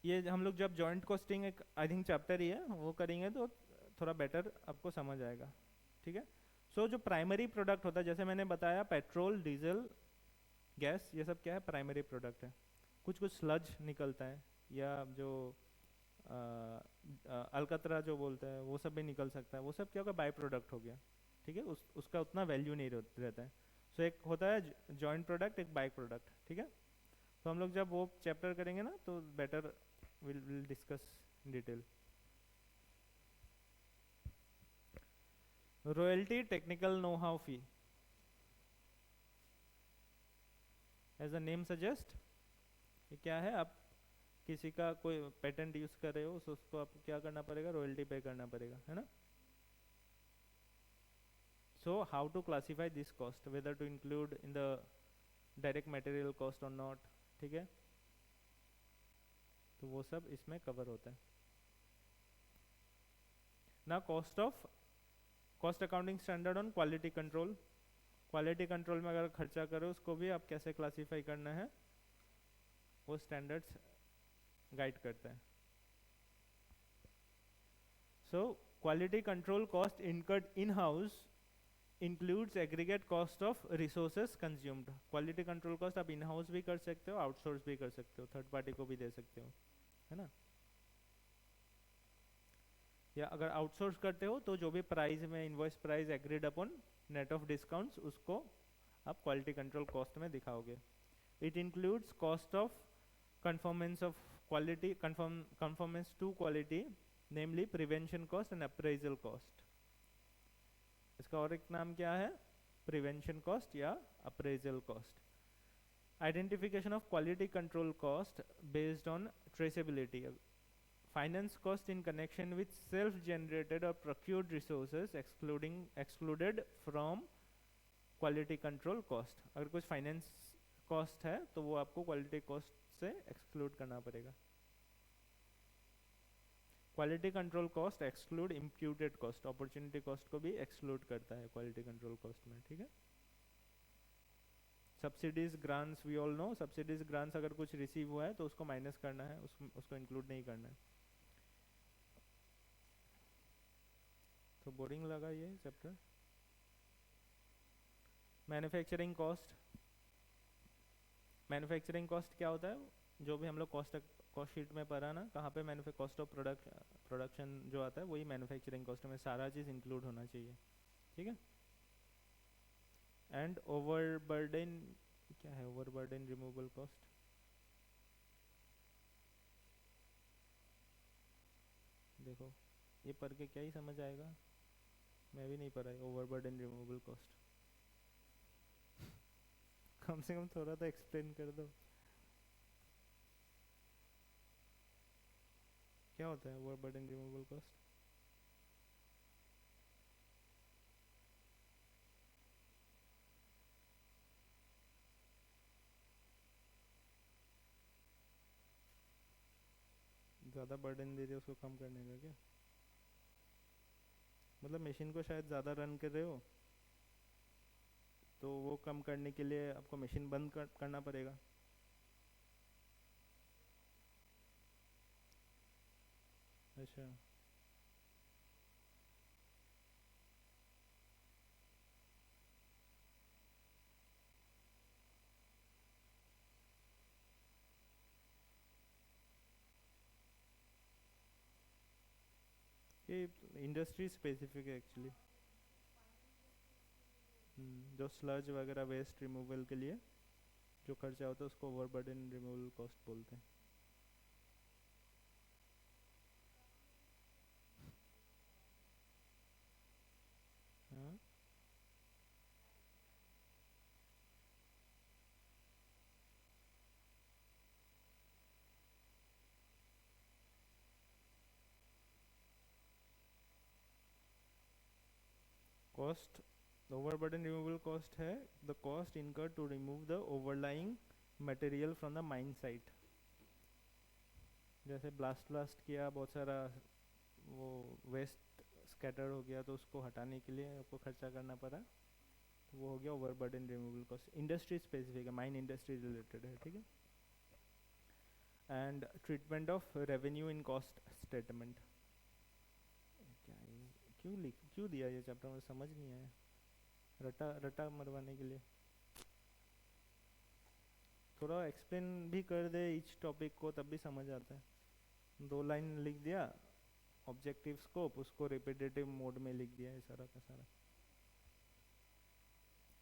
ये हम लोग जब जॉइंट कॉस्टिंग एक आई थिंक चैप्टर ही है वो करेंगे तो थोड़ा बेटर आपको समझ आएगा। ठीक है, सो जो प्राइमरी प्रोडक्ट होता है, जैसे मैंने बताया पेट्रोल, डीजल, गैस, ये सब क्या है, प्राइमरी प्रोडक्ट है। कुछ कुछ स्लज निकलता है, या जो अलकतरा जो बोलते हैं वो सब भी निकल सकता है, वो सब क्या होगा, बाय प्रोडक्ट हो गया। ठीक है, उसका उतना वैल्यू नहीं रहता है। सो एक होता है जॉइंट प्रोडक्ट, एक बाय प्रोडक्ट। ठीक है, तो हम लोग जब वो चैप्टर करेंगे ना तो better will discuss in detail. Royalty technical know how fee, as a name suggest, ये क्या है, आप किसी का कोई पेटेंट यूज कर रहे हो तो उसको आपको क्या करना पड़ेगा, रॉयल्टी पे करना पड़ेगा, है ना। So how to classify this cost, whether to include in the direct material cost और नॉट। ठीक है, तो वो सब इसमें कवर होता है ना। Cost accounting standard on quality control, quality control में अगर खर्चा करो उसको भी आप कैसे क्लासिफाई करना है, वो स्टैंडर्ड्स गाइड करता है। So quality control cost incurred in house includes aggregate cost of resources consumed. Quality control cost आप इन हाउस भी कर सकते हो, आउटसोर्स भी कर सकते हो, थर्ड पार्टी को भी दे सकते हो, है ना। या अगर आउटसोर्स करते हो तो जो भी प्राइस में invoice price agreed upon net of discounts उसको आप क्वालिटी कंट्रोल कॉस्ट में दिखाओगे। It includes cost of conformance of quality, conformance to quality, namely prevention cost and appraisal cost। इसका और एक नाम क्या है, प्रिवेंशन कॉस्ट या appraisal cost. Identification of quality control cost based on traceability, finance cost in connection with self generated और procured resources excluded from quality control cost. अगर कुछ फाइनेंस कॉस्ट है तो वो आपको क्वालिटी कॉस्ट से एक्सक्लूड करना पड़ेगा। Quality control cost exclude imputed cost, opportunity cost को भी एक्सक्लूड करता है क्वालिटी कंट्रोल कॉस्ट में। ठीक है, subsidies grants, we all know subsidies grants अगर कुछ रिसीव हुआ है तो उसको माइनस करना है, उसको इंक्लूड नहीं करना है। तो बोरिंग लगा ये chapter. Manufacturing cost, manufacturing cost क्या होता है, जो भी हम लोग कॉस्ट शीट में पढ़ा ना, कहाँ पे कॉस्ट ऑफ प्रोडक्शन जो आता है वही मैन्युफैक्चरिंग कॉस्ट में सारा चीज़ इंक्लूड होना चाहिए। ठीक है, एंड ओवरबर्डन, क्या है ओवरबर्डन रिमूवल कॉस्ट, देखो ये पढ़ के क्या ही समझ आएगा, मैं भी नहीं पढ़ा है ओवरबर्डन रिमूवल कॉस्ट। कम से कम थोड़ा तो एक्सप्लेन कर दो क्या होता है ओवरबर्डन रिमूवल कॉस्ट। ज़्यादा बर्डन दे रहे हो उसको कम करने का क्या, मतलब मशीन को शायद ज़्यादा रन कर रहे हो तो वो कम करने के लिए आपको मशीन बंद करना पड़ेगा। अच्छा, ये इंडस्ट्री स्पेसिफिक है एक्चुअली। जो स्लज वगैरह वेस्ट रिमूवल के लिए जो खर्चा होता है उसको ओवरबर्डन रिमूवल कॉस्ट बोलते हैं। हाँ, कॉस्ट ओवरबर्डन रिमूवल कॉस्ट है the cost incurred to remove the overlying material from the mine site. जैसे ब्लास्ट किया, बहुत सारा वो वेस्ट स्कैटर हो गया, तो उसको हटाने के लिए आपको खर्चा करना पड़ा, तो वो हो गया overburden removal cost. Industry specific है, माइन इंडस्ट्री रिलेटेड है, ठीक है। And treatment of revenue in cost statement. क्या ये क्यों दिया ये चैप्टर, मुझे समझ नहीं आया। रटा रटा मरवाने के लिए। थोड़ा एक्सप्लेन भी कर दे ईच टॉपिक को, तब भी समझ आता है। 2 लाइन लिख दिया ऑब्जेक्टिव स्कोप, उसको रिपीटेटिव मोड में लिख दिया है सारा का सारा।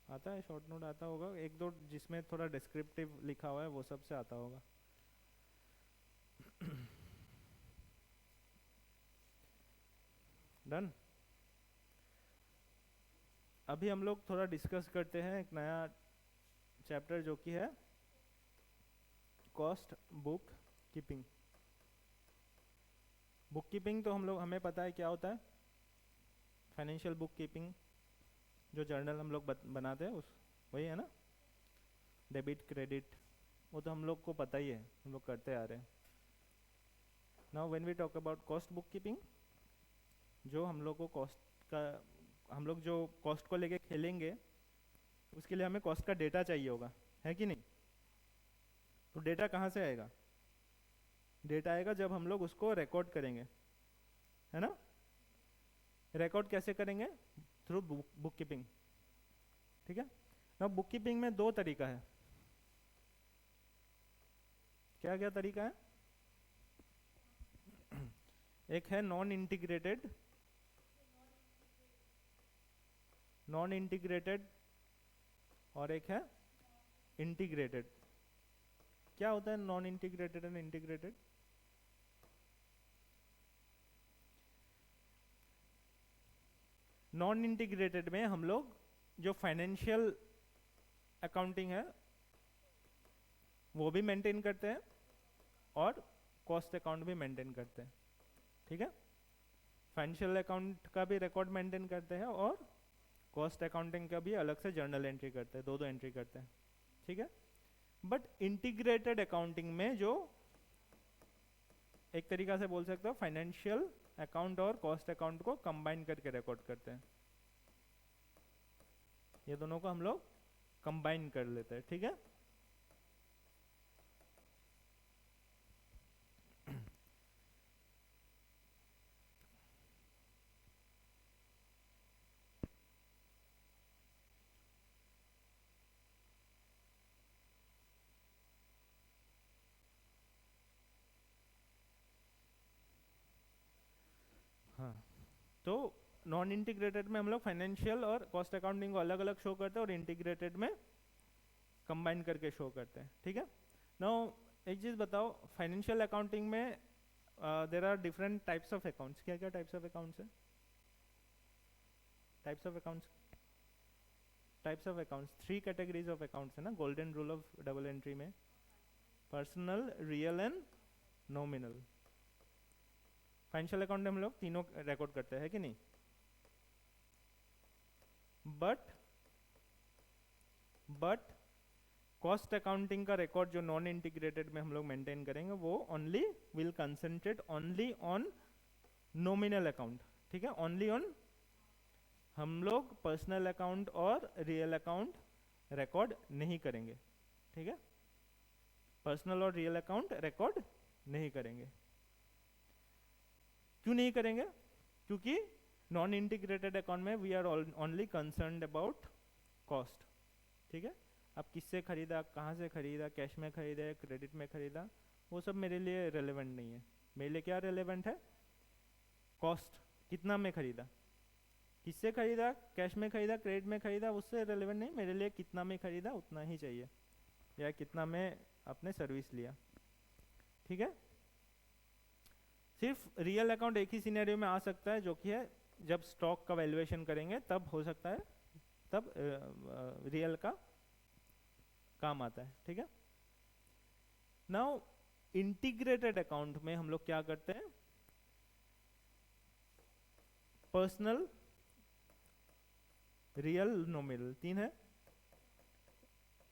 आता है शॉर्ट नोट आता होगा, 1-2 जिसमें थोड़ा डिस्क्रिप्टिव लिखा हुआ है वो सब से आता होगा। डन। अभी हम लोग थोड़ा डिस्कस करते हैं एक नया चैप्टर जो कि है cost book keeping. Book keeping तो हमें पता है क्या होता है। फाइनेंशियल बुक कीपिंग जो जर्नल हम लोग बनाते हैं उस वही है ना, डेबिट क्रेडिट, वो तो हम लोग को पता ही है, हम लोग करते आ रहे हैं। Now when we talk about cost bookkeeping, जो हम लोग को हम लोग जो कॉस्ट को लेके खेलेंगे उसके लिए हमें कॉस्ट का डेटा चाहिए होगा, है कि नहीं। तो डेटा कहाँ से आएगा? डेटा आएगा जब हम लोग उसको रिकॉर्ड करेंगे, है ना। रिकॉर्ड कैसे करेंगे? थ्रू बुक कीपिंग, ठीक है ना। बुक कीपिंग में 2 तरीका है। क्या क्या तरीका है? एक है नॉन इंटीग्रेटेड और एक है इंटीग्रेटेड। क्या होता है non integrated and integrated? Non integrated में हम लोग जो फाइनेंशियल अकाउंटिंग है वो भी मेंटेन करते हैं और कॉस्ट अकाउंट भी मेंटेन करते हैं, ठीक है। फाइनेंशियल अकाउंट का भी रिकॉर्ड मेंटेन करते हैं और कॉस्ट अकाउंटिंग का भी अलग से जर्नल एंट्री करते हैं, 2 एंट्री करते हैं, ठीक है। बट इंटीग्रेटेड अकाउंटिंग में जो एक तरीका से बोल सकते हो फाइनेंशियल अकाउंट और कॉस्ट अकाउंट को कंबाइन करके रिकॉर्ड करते हैं। ये दोनों को हम लोग कंबाइन कर लेते हैं, ठीक है। हाँ, तो नॉन इंटीग्रेटेड में हम लोग फाइनेंशियल और कॉस्ट अकाउंटिंग को अलग अलग शो करते हैं और इंटीग्रेटेड में कंबाइन करके शो करते हैं, ठीक है। नाउ एक चीज बताओ, फाइनेंशियल अकाउंटिंग में there are different types of accounts. क्या क्या टाइप्स ऑफ अकाउंट्स है? Types of accounts 3 categories of accounts है ना, golden rule of double entry में। Personal, real and nominal. Financial account में हम लोग तीनों रिकॉर्ड करते हैं कि नहीं। बट कॉस्ट अकाउंटिंग का रिकॉर्ड जो नॉन इंटीग्रेटेड में हम लोग मेंटेन करेंगे वो only will concentrate only on nominal account, ठीक है। ओनली ऑन, हम लोग पर्सनल अकाउंट और रियल अकाउंट रिकॉर्ड नहीं करेंगे, ठीक है। पर्सनल और रियल अकाउंट रिकॉर्ड नहीं करेंगे। क्यों नहीं करेंगे? क्योंकि नॉन इंटीग्रेटेड अकाउंट में we are only concerned about cost, ठीक है। आप किससे खरीदा, कहाँ से खरीदा, कैश में खरीदा, क्रेडिट में खरीदा, वो सब मेरे लिए रेलेवेंट नहीं है। मेरे लिए क्या रेलेवेंट है? कॉस्ट, कितना में खरीदा, किससे खरीदा, कैश में खरीदा, क्रेडिट में खरीदा, उससे रेलेवेंट नहीं। मेरे लिए कितना में खरीदा उतना ही चाहिए, या कितना में आपने सर्विस लिया, ठीक है। सिर्फ रियल अकाउंट एक ही सिनेरियो में आ सकता है, जो कि है जब स्टॉक का वैल्यूएशन करेंगे तब हो सकता है, तब रियल का काम आता है, ठीक है। नाउ इंटीग्रेटेड अकाउंट में हम लोग क्या करते हैं? पर्सनल रियल नॉमिनल, तीन है।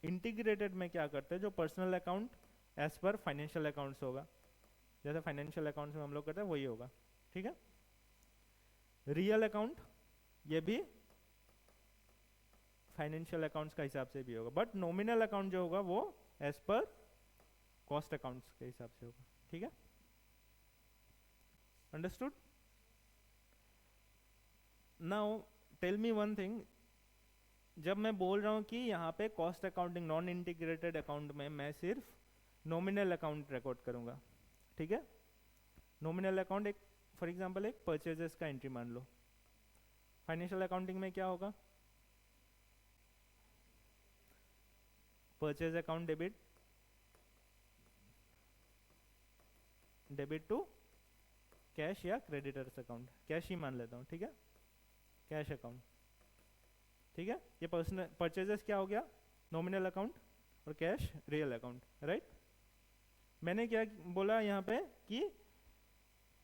इंटीग्रेटेड में क्या करते हैं, जो personal account as per financial accounts होगा, जैसे फाइनेंशियल अकाउंट्स में हम लोग करते हैं वही होगा, ठीक है। रियल अकाउंट ये भी फाइनेंशियल अकाउंट्स का हिसाब से भी होगा, बट नॉमिनल अकाउंट जो होगा वो एज पर कॉस्ट अकाउंट्स के हिसाब से होगा, ठीक है। Understood. Now tell me one thing, जब मैं बोल रहा हूँ कि यहाँ पे cost accounting non integrated account में मैं सिर्फ नॉमिनल अकाउंट रिकॉर्ड करूँगा, ठीक है। नॉमिनल अकाउंट एक फॉर एग्जांपल एक परचेजेस का एंट्री मान लो। फाइनेंशियल अकाउंटिंग में क्या होगा, purchase account debit, debit to cash या क्रेडिटर्स अकाउंट, कैश ही मान लेता हूँ, ठीक है, कैश अकाउंट, ठीक है। ये पर्सनल परचेजेस क्या हो गया, नॉमिनल अकाउंट, और कैश रियल अकाउंट, राइट। मैंने क्या बोला यहाँ पे कि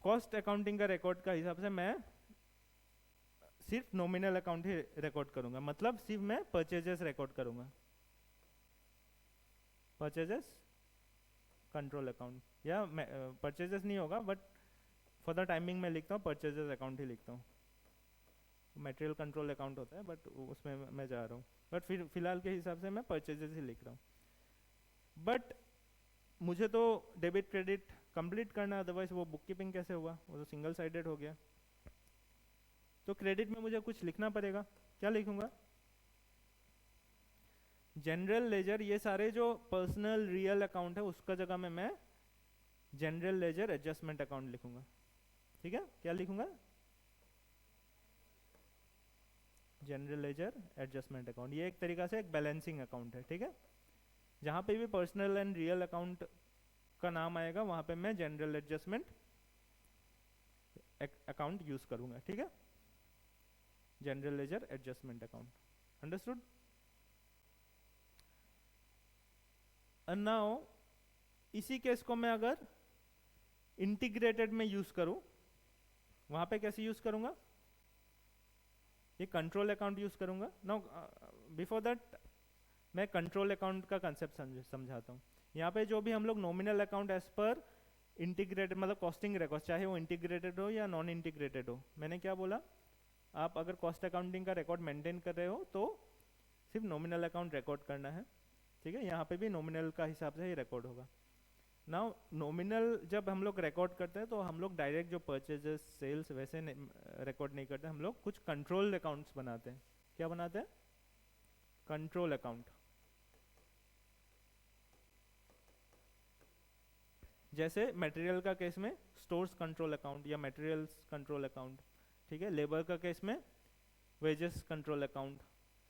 कॉस्ट अकाउंटिंग का रिकॉर्ड का हिसाब से मैं सिर्फ नॉमिनल अकाउंट ही रिकॉर्ड करूंगा, मतलब सिर्फ मैं परचेजेस रिकॉर्ड करूंगा, परचेजेस कंट्रोल अकाउंट, या परचेजेस नहीं होगा बट फॉर द टाइमिंग में लिखता हूँ परचेजेस अकाउंट ही लिखता हूँ। मटेरियल कंट्रोल अकाउंट होता है बट उसमें मैं जा रहा हूँ, बट फिर फिलहाल के हिसाब से मैं परचेजेस ही लिख रहा हूँ। बट मुझे तो डेबिट क्रेडिट कंप्लीट करना है, अदरवाइज वो बुक कीपिंग कैसे हुआ, वो तो सिंगल साइडेड हो गया। तो क्रेडिट में मुझे कुछ लिखना पड़ेगा, क्या लिखूंगा, जनरल लेजर, ये सारे जो पर्सनल रियल अकाउंट है उसका जगह में मैं जनरल लेजर एडजस्टमेंट अकाउंट लिखूंगा, ठीक है। क्या लिखूंगा, जनरल लेजर एडजस्टमेंट अकाउंट, ये एक तरीका से एक बैलेंसिंग अकाउंट है, ठीक है। जहां पे भी पर्सनल एंड रियल अकाउंट का नाम आएगा वहां पे मैं जनरल एडजस्टमेंट अकाउंट यूज करूंगा, ठीक है, general ledger adjustment account, understood. Now इसी केस को मैं अगर इंटीग्रेटेड में यूज करूं, वहां पे कैसे यूज करूंगा, ये कंट्रोल अकाउंट यूज करूंगा। नाउ बिफोर दैट मैं कंट्रोल अकाउंट का कंसेप्ट समझाता हूँ। यहाँ पे जो भी हम लोग nominal account as per integrated, मतलब कॉस्टिंग रिकॉर्ड, चाहे वो इंटीग्रेटेड हो या नॉन इंटीग्रेटेड हो, मैंने क्या बोला, आप अगर कॉस्ट अकाउंटिंग का रिकॉर्ड मेंटेन कर रहे हो तो सिर्फ नॉमिनल अकाउंट रिकॉर्ड करना है, ठीक है। यहाँ पे भी नॉमिनल का हिसाब से ही रिकॉर्ड होगा। नाउ नॉमिनल जब हम लोग रिकॉर्ड करते हैं तो हम लोग डायरेक्ट जो परचेजेस सेल्स वैसे रिकॉर्ड नहीं करते, हम लोग कुछ कंट्रोल अकाउंट्स बनाते हैं। क्या बनाते हैं, कंट्रोल अकाउंट। जैसे मटेरियल का केस में स्टोर्स कंट्रोल अकाउंट या मटेरियल्स कंट्रोल अकाउंट, ठीक है। लेबर का केस में wages control account,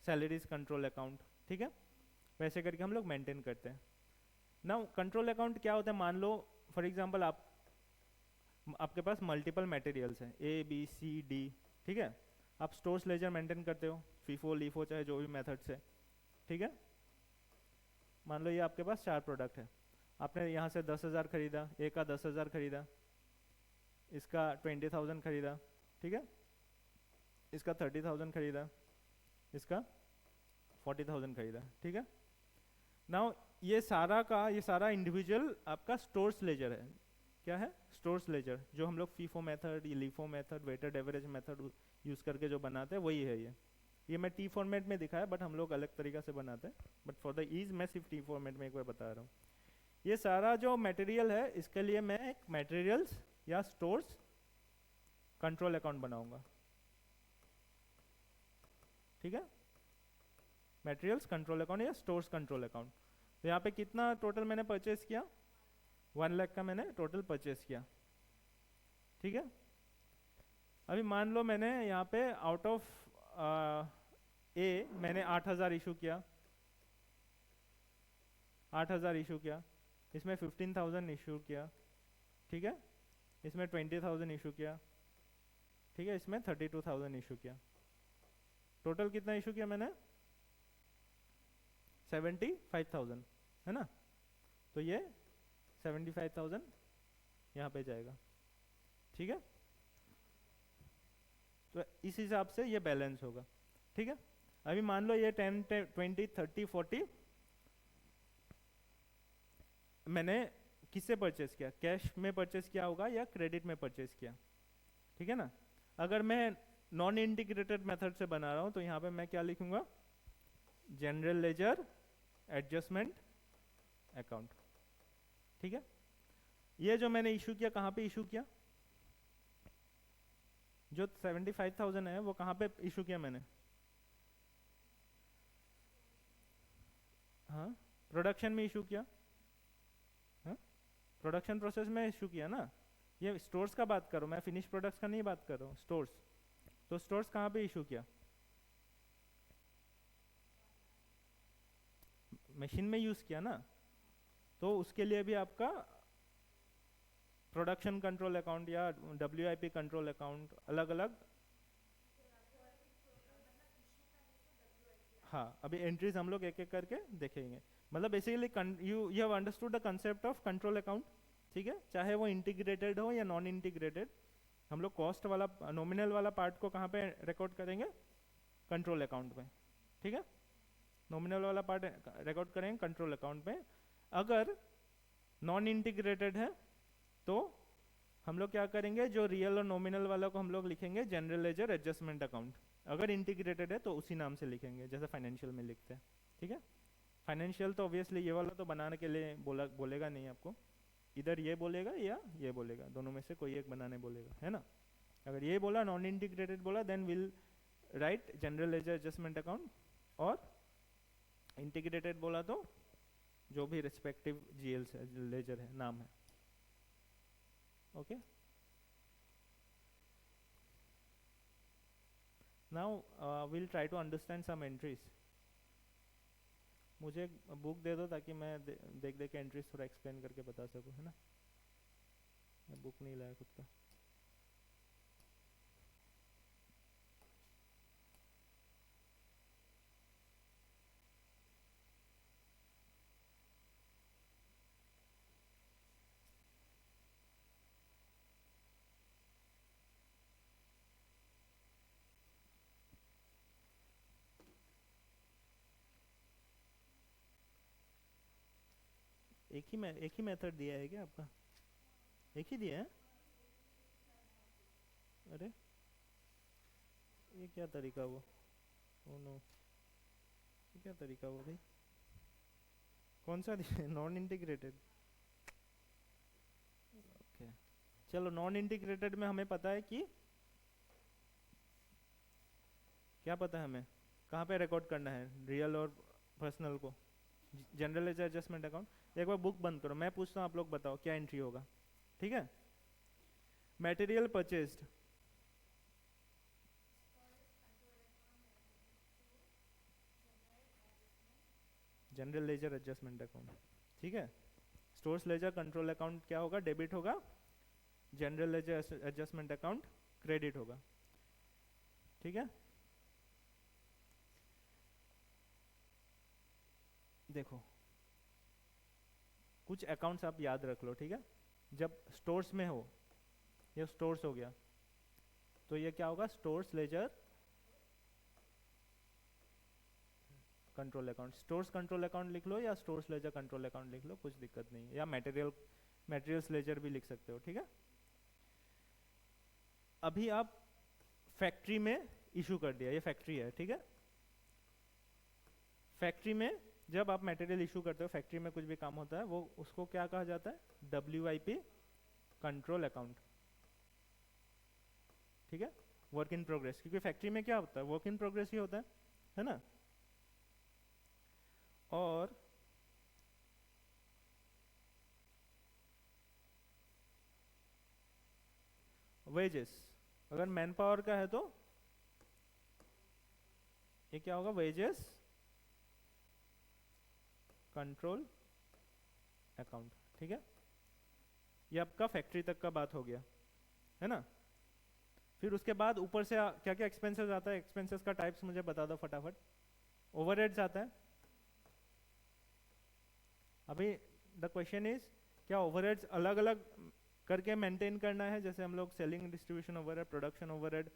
salaries control account, ठीक है। वैसे करके हम लोग मेंटेन करते हैं। नाउ कंट्रोल अकाउंट क्या होता है, मान लो फॉर एग्जांपल आपके पास मल्टीपल मटेरियल्स हैं ए बी सी डी, ठीक है। आप स्टोर्स लेजर मेंटेन करते हो, फीफो लीफो चाहे जो भी मेथड से, ठीक है। मान लो ये आपके पास 4 प्रोडक्ट है, आपने यहाँ से 10,000 खरीदा, एक का 10,000 खरीदा, इसका 20,000 खरीदा, ठीक है, इसका 30,000 खरीदा, इसका 40,000 खरीदा, ठीक है। नाउ ये सारा इंडिविजुअल आपका स्टोर्स लेजर है। क्या है, स्टोर्स लेजर, जो हम लोग FIFO method, LIFO method, weighted average method use करके जो बनाते हैं वही है ये मैं टी फॉर्मेट में दिखाया, बट हम लोग अलग तरीका से बनाते हैं, बट फॉर द ईज मैं सिर्फ टी फॉर्मेट में एक बार बता रहा हूँ। ये सारा जो मटेरियल है इसके लिए मैं एक मटेरियल्स या स्टोर्स कंट्रोल अकाउंट बनाऊंगा, ठीक है। मटेरियल्स कंट्रोल अकाउंट या स्टोर्स कंट्रोल अकाउंट। तो यहाँ पे कितना टोटल मैंने परचेस किया, 1 लाख का मैंने टोटल परचेस किया, ठीक है। अभी मान लो मैंने यहाँ पे आउट ऑफ ए मैंने 8,000 इशू किया, 8,000 इशू किया, इसमें 15,000 इशू किया, ठीक है, इसमें 20,000 इशू किया, ठीक है, इसमें 32,000 इशू किया। टोटल कितना इशू किया मैंने, 75,000, है ना। तो ये 75,000 यहाँ पे जाएगा, ठीक है। तो इस हिसाब से ये बैलेंस होगा, ठीक है। अभी मान लो ये 10, 20, 30, 40 मैंने किससे परचेस किया, कैश में परचेस किया होगा या क्रेडिट में परचेस किया, ठीक है ना। अगर मैं नॉन इंटीग्रेटेड मेथड से बना रहा हूं तो यहां पे मैं क्या लिखूंगा, जनरल लेजर एडजस्टमेंट अकाउंट, ठीक है। ये जो मैंने इशू किया कहां पे इशू किया, जो 75,000 है वो कहां पे इशू किया मैंने, हाँ प्रोडक्शन में इशू किया, हाँ प्रोडक्शन प्रोसेस में इशू किया ना। ये स्टोर्स का बात करो, मैं फिनिश प्रोडक्ट्स का नहीं बात कर रहा हूँ, स्टोर्स। तो स्टोर्स कहाँ पे इशू किया, मशीन में यूज किया ना। तो उसके लिए भी आपका प्रोडक्शन कंट्रोल अकाउंट या WIP कंट्रोल अकाउंट अलग अलग, हाँ अभी एंट्रीज हम लोग एक एक करके देखेंगे। मतलब basically you have understood the concept of control account, ठीक है। चाहे वो इंटीग्रेटेड हो या नॉन इंटीग्रेटेड, हम लोग कॉस्ट वाला नॉमिनल वाला पार्ट को कहाँ पे रिकॉर्ड करेंगे, कंट्रोल अकाउंट में, ठीक है। नॉमिनल वाला पार्ट रिकॉर्ड करेंगे कंट्रोल अकाउंट में। अगर नॉन इंटीग्रेटेड है तो हम लोग क्या करेंगे, जो रियल और नॉमिनल वाला को हम लोग लिखेंगे जनरल लेजर एडजस्टमेंट अकाउंट। अगर इंटीग्रेटेड है तो उसी नाम से लिखेंगे जैसे फाइनेंशियल में लिखते हैं, ठीक है। फाइनेंशियल तो ऑब्वियसली ये वाला तो बनाने के लिए बोलेगा नहीं आपको, इधर ये बोलेगा या ये बोलेगा, दोनों में से कोई एक बनाने बोलेगा, है ना। अगर ये बोला नॉन इंटीग्रेटेड बोला then will write general ledger adjustment account, और इंटीग्रेटेड बोला तो जो भी रिस्पेक्टिव GL लेजर है नाम है, okay. Now will try to understand some entries. मुझे बुक दे दो ताकि मैं देख देख के एंट्रीज थोड़ा एक्सप्लेन करके बता सकूं, है ना। मैं बुक नहीं लाया खुद का। एक ही मेथड दिया है क्या आपका, एक ही दिया है। अरे ये क्या तरीका हुआ, ओ नो, ये क्या तरीका हुआ भाई, कौन सा दिया, नॉन इंटीग्रेटेड, ओके। चलो नॉन इंटीग्रेटेड में हमें पता है कि क्या पता है हमें, कहाँ पे रिकॉर्ड करना है रियल और पर्सनल को, जनरल लेजर एडजस्टमेंट अकाउंट। एक बार बुक बंद करो, मैं पूछता हूँ आप लोग बताओ क्या एंट्री होगा, ठीक है। Material purchased, general ledger adjustment account, ठीक है। स्टोर्स लेजर कंट्रोल अकाउंट क्या होगा, डेबिट होगा। General ledger adjustment account credit होगा, ठीक है। देखो कुछ अकाउंट्स आप याद रख लो, ठीक है। जब स्टोर्स में हो, ये स्टोर्स हो गया, तो ये क्या होगा, stores ledger control account. Stores control account लिख लो या स्टोर्स लेजर कंट्रोल अकाउंट लिख लो, कुछ दिक्कत नहीं है, या मटेरियल्स लेजर भी लिख सकते हो, ठीक है। अभी आप फैक्ट्री में इशू कर दिया, ये फैक्ट्री है, ठीक है। फैक्ट्री में जब आप मटेरियल इशू करते हो, फैक्ट्री में कुछ भी काम होता है, वो उसको क्या कहा जाता है, WIP कंट्रोल अकाउंट, ठीक है। वर्क इन प्रोग्रेस, क्योंकि फैक्ट्री में क्या होता है, वर्क इन प्रोग्रेस ही होता है ना। और वेजेस, अगर मैन पावर का है तो ये क्या होगा, वेजेस कंट्रोल अकाउंट, ठीक है। ये आपका फैक्ट्री तक का बात हो गया, है ना। फिर उसके बाद ऊपर से क्या क्या एक्सपेंसेस आता है, एक्सपेंसेस का टाइप्स मुझे बता दो फटाफट। ओवरहेड्स आता है, अभी द क्वेश्चन इज क्या ओवरहेड्स अलग अलग करके मेंटेन करना है, जैसे हम लोग selling distribution overhead, production overhead,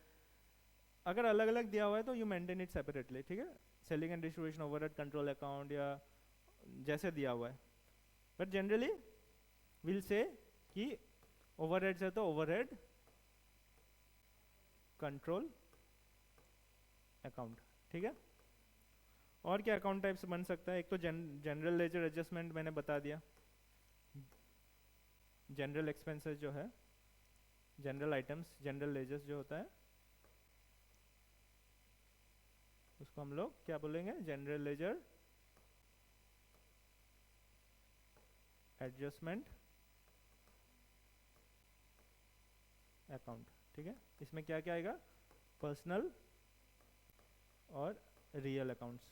अगर अलग अलग दिया हुआ है तो यू मेंटेन इट सेपरेटली, ठीक है, selling and distribution overhead control account या जैसे दिया हुआ है, बट जनरली विल से कि ओवरहेड्स है तो ओवरहेड कंट्रोल अकाउंट, ठीक है। और क्या अकाउंट टाइप्स बन सकता है, एक तो जनरल लेजर एडजस्टमेंट मैंने बता दिया, जनरल एक्सपेंसेस जो है, जनरल आइटम्स, जनरल लेजर्स जो होता है उसको हम लोग क्या बोलेंगे, जनरल लेजर एडजस्टमेंट अकाउंट, ठीक है। इसमें क्या क्या आएगा, पर्सनल और रियल अकाउंट्स,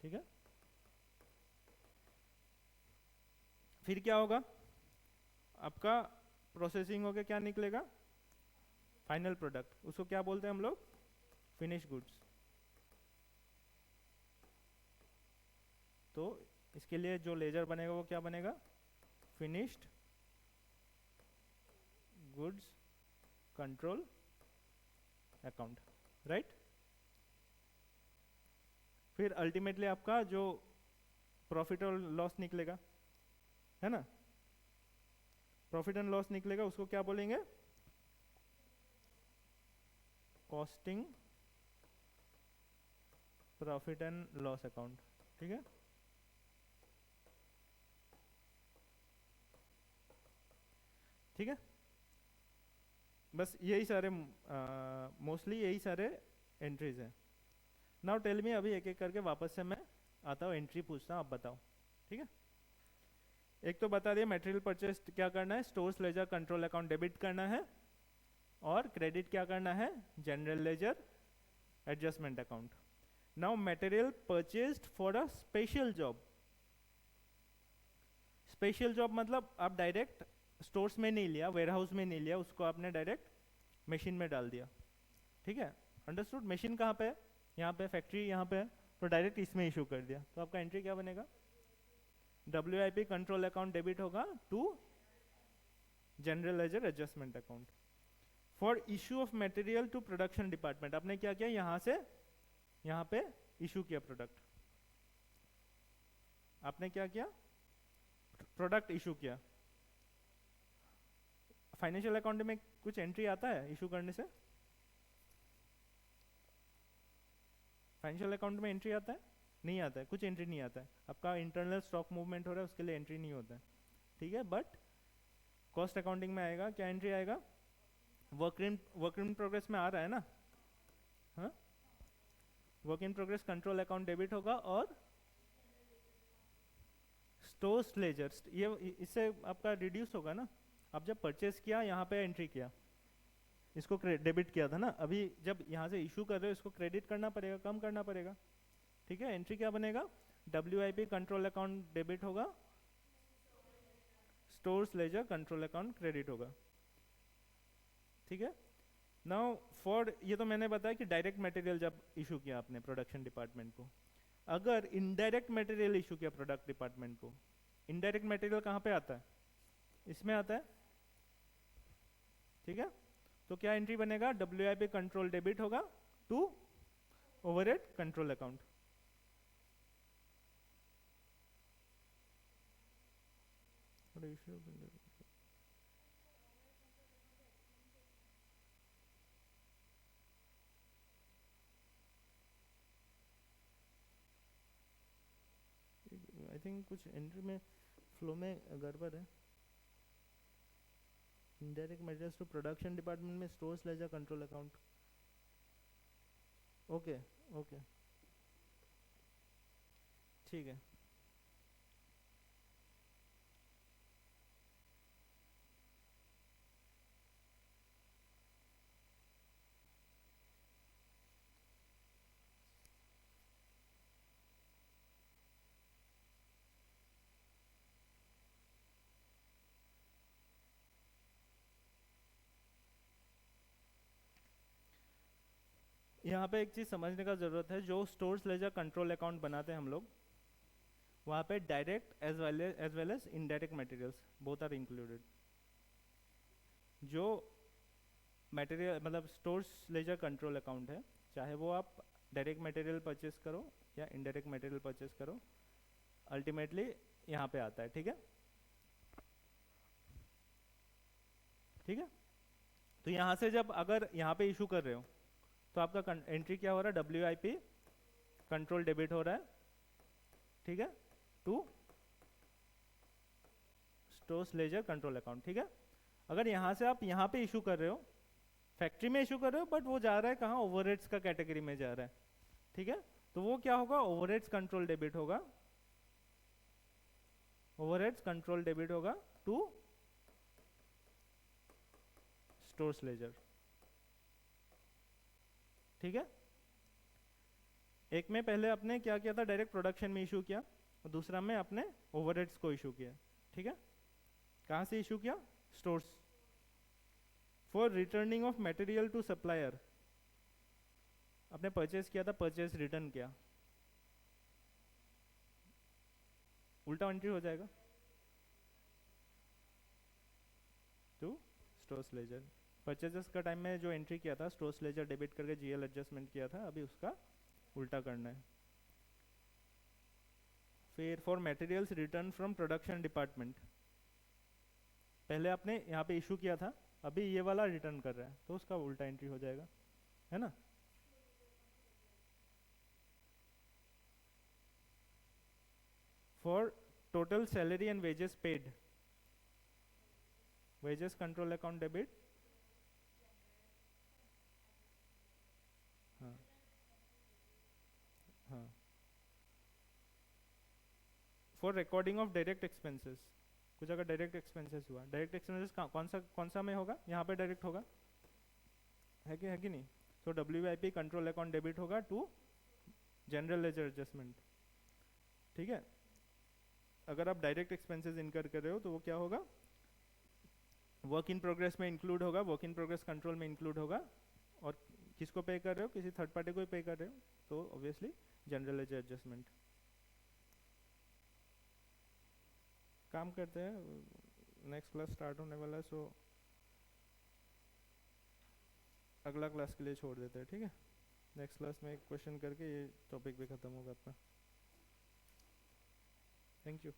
ठीक है। फिर क्या होगा, आपका प्रोसेसिंग होके क्या निकलेगा, फाइनल प्रोडक्ट, उसको क्या बोलते हैं हम लोग, फिनिश गुड्स। तो इसके लिए जो लेजर बनेगा वो क्या बनेगा, finished goods control account, right. फिर अल्टीमेटली आपका जो प्रॉफिट और लॉस निकलेगा, है ना, प्रॉफिट एंड लॉस निकलेगा, उसको क्या बोलेंगे, costing profit and loss account, ठीक है। ठीक है, बस यही सारे मोस्टली यही सारे एंट्रीज हैं। नाउ टेल मी, अभी एक एक करके वापस से मैं आता हूँ, एंट्री पूछता हूँ, आप बताओ, ठीक है। एक तो बता दिया मटेरियल परचेज क्या करना है, stores ledger control account debit करना है, और क्रेडिट क्या करना है, general ledger adjustment account. Now material purchased for a special job, special job मतलब आप डायरेक्ट स्टोर्स में नहीं लिया, वेयरहाउस में नहीं लिया, उसको आपने डायरेक्ट मशीन में डाल दिया, ठीक है, अंडरस्टूड। मशीन कहाँ पे है, यहाँ पे, फैक्ट्री यहाँ पे है, तो डायरेक्ट इसमें इशू कर दिया, तो आपका एंट्री क्या बनेगा, WIP कंट्रोल अकाउंट डेबिट होगा to general ledger adjustment account. For issue of material to production department, आपने क्या किया, यहां से यहां पे इशू किया प्रोडक्ट, आपने क्या किया, प्रोडक्ट इशू किया। फाइनेंशियल अकाउंट में कुछ एंट्री आता है इशू करने से, फाइनेंशियल अकाउंट में एंट्री आता है, नहीं आता है, कुछ एंट्री नहीं आता है, आपका इंटरनल स्टॉक मूवमेंट हो रहा है उसके लिए एंट्री नहीं होता है, ठीक है। बट कॉस्ट अकाउंटिंग में आएगा, क्या एंट्री आएगा, वर्क इन प्रोग्रेस में आ रहा है ना, हाँ, work in progress control account debit होगा, और स्टोर्स लेजर, ये इससे आपका रिड्यूस होगा ना, आप जब परचेस किया यहाँ पे एंट्री किया, इसको डेबिट किया था ना, अभी जब यहाँ से इशू कर रहे हो इसको क्रेडिट करना पड़ेगा, कम करना पड़ेगा, ठीक है। एंट्री क्या बनेगा, WIP कंट्रोल अकाउंट डेबिट होगा, stores ledger control account credit होगा, ठीक है। नाउ फॉर, ये तो मैंने बताया कि डायरेक्ट मटेरियल जब इशू किया आपने प्रोडक्शन डिपार्टमेंट को, अगर इनडायरेक्ट मटेरियल इशू किया प्रोडक्ट डिपार्टमेंट को, इनडायरेक्ट मटेरियल कहाँ पे आता है, इसमें आता है, ठीक है। तो क्या एंट्री बनेगा, WIP कंट्रोल डेबिट होगा to overhead control account, I think कुछ एंट्री में फ्लो में गड़बड़ है। Indirect measures to production department में stores ledger control account, okay okay, ठीक है। यहाँ पे एक चीज समझने का जरूरत है, जो स्टोर्स लेजर कंट्रोल अकाउंट बनाते हैं हम लोग, वहाँ पे direct as well as indirect materials both are included. जो मटेरियल मतलब स्टोर्स लेजर कंट्रोल अकाउंट है, चाहे वो आप डायरेक्ट मटेरियल परचेस करो या इनडायरेक्ट मटेरियल परचेस करो, अल्टीमेटली यहाँ पे आता है। ठीक है, ठीक है। तो यहाँ से जब अगर यहाँ पे इशू कर रहे हो तो आपका एंट्री क्या हो रहा है, WIP कंट्रोल डेबिट हो रहा है, ठीक है, to stores ledger control account. ठीक है, अगर यहाँ से आप यहाँ पे इशू कर रहे हो, फैक्ट्री में इशू कर रहे हो, बट वो जा रहा है कहाँ, ओवरहेड्स का कैटेगरी में जा रहा है। ठीक है, तो वो क्या होगा, ओवरहेड्स कंट्रोल डेबिट होगा, ओवरहेड्स कंट्रोल डेबिट होगा टू स्टोर्स लेजर। ठीक है, एक में पहले आपने क्या किया था, डायरेक्ट प्रोडक्शन में इशू किया, और दूसरा में आपने ओवरहेड्स को इशू किया। ठीक है, कहाँ से इशू किया, stores. For returning of material to supplier, आपने परचेज किया था, परचेज रिटर्न किया, उल्टा एंट्री हो जाएगा टू स्टोर्स लेजर। परचेजेस का टाइम में जो एंट्री किया था स्टोर्स लेजर डेबिट करके GL एडजस्टमेंट किया था, अभी उसका उल्टा करना है। फिर for materials return from production department, पहले आपने यहाँ पे इशू किया था, अभी ये वाला रिटर्न कर रहा है, तो उसका उल्टा एंट्री हो जाएगा, है ना। For total salary and wages paid, wages control account debit, हाँ हाँ। For recording of direct expenses, कुछ अगर डायरेक्ट एक्सपेंसेस हुआ, डायरेक्ट एक्सपेंसेस कौन सा में होगा, यहाँ पे डायरेक्ट होगा, है कि नहीं। तो WIP कंट्रोल अकाउंट डेबिट होगा टू जनरल लेजर एडजस्टमेंट। ठीक है, अगर आप डायरेक्ट एक्सपेंसेस इनकर कर रहे हो तो वो क्या होगा, वर्क इन प्रोग्रेस में इंक्लूड होगा, वर्क इन प्रोग्रेस कंट्रोल में इंक्लूड होगा, और किसको पे कर रहे हो, किसी थर्ड पार्टी को ही पे कर रहे हो, तो ऑब्वियसली जनरल लेजर एडजस्टमेंट। काम करते हैं, नेक्स्ट क्लास स्टार्ट होने वाला है, सो अगला क्लास के लिए छोड़ देते हैं। ठीक है, नेक्स्ट क्लास में एक क्वेश्चन करके ये टॉपिक भी खत्म होगा अपना। Thank you.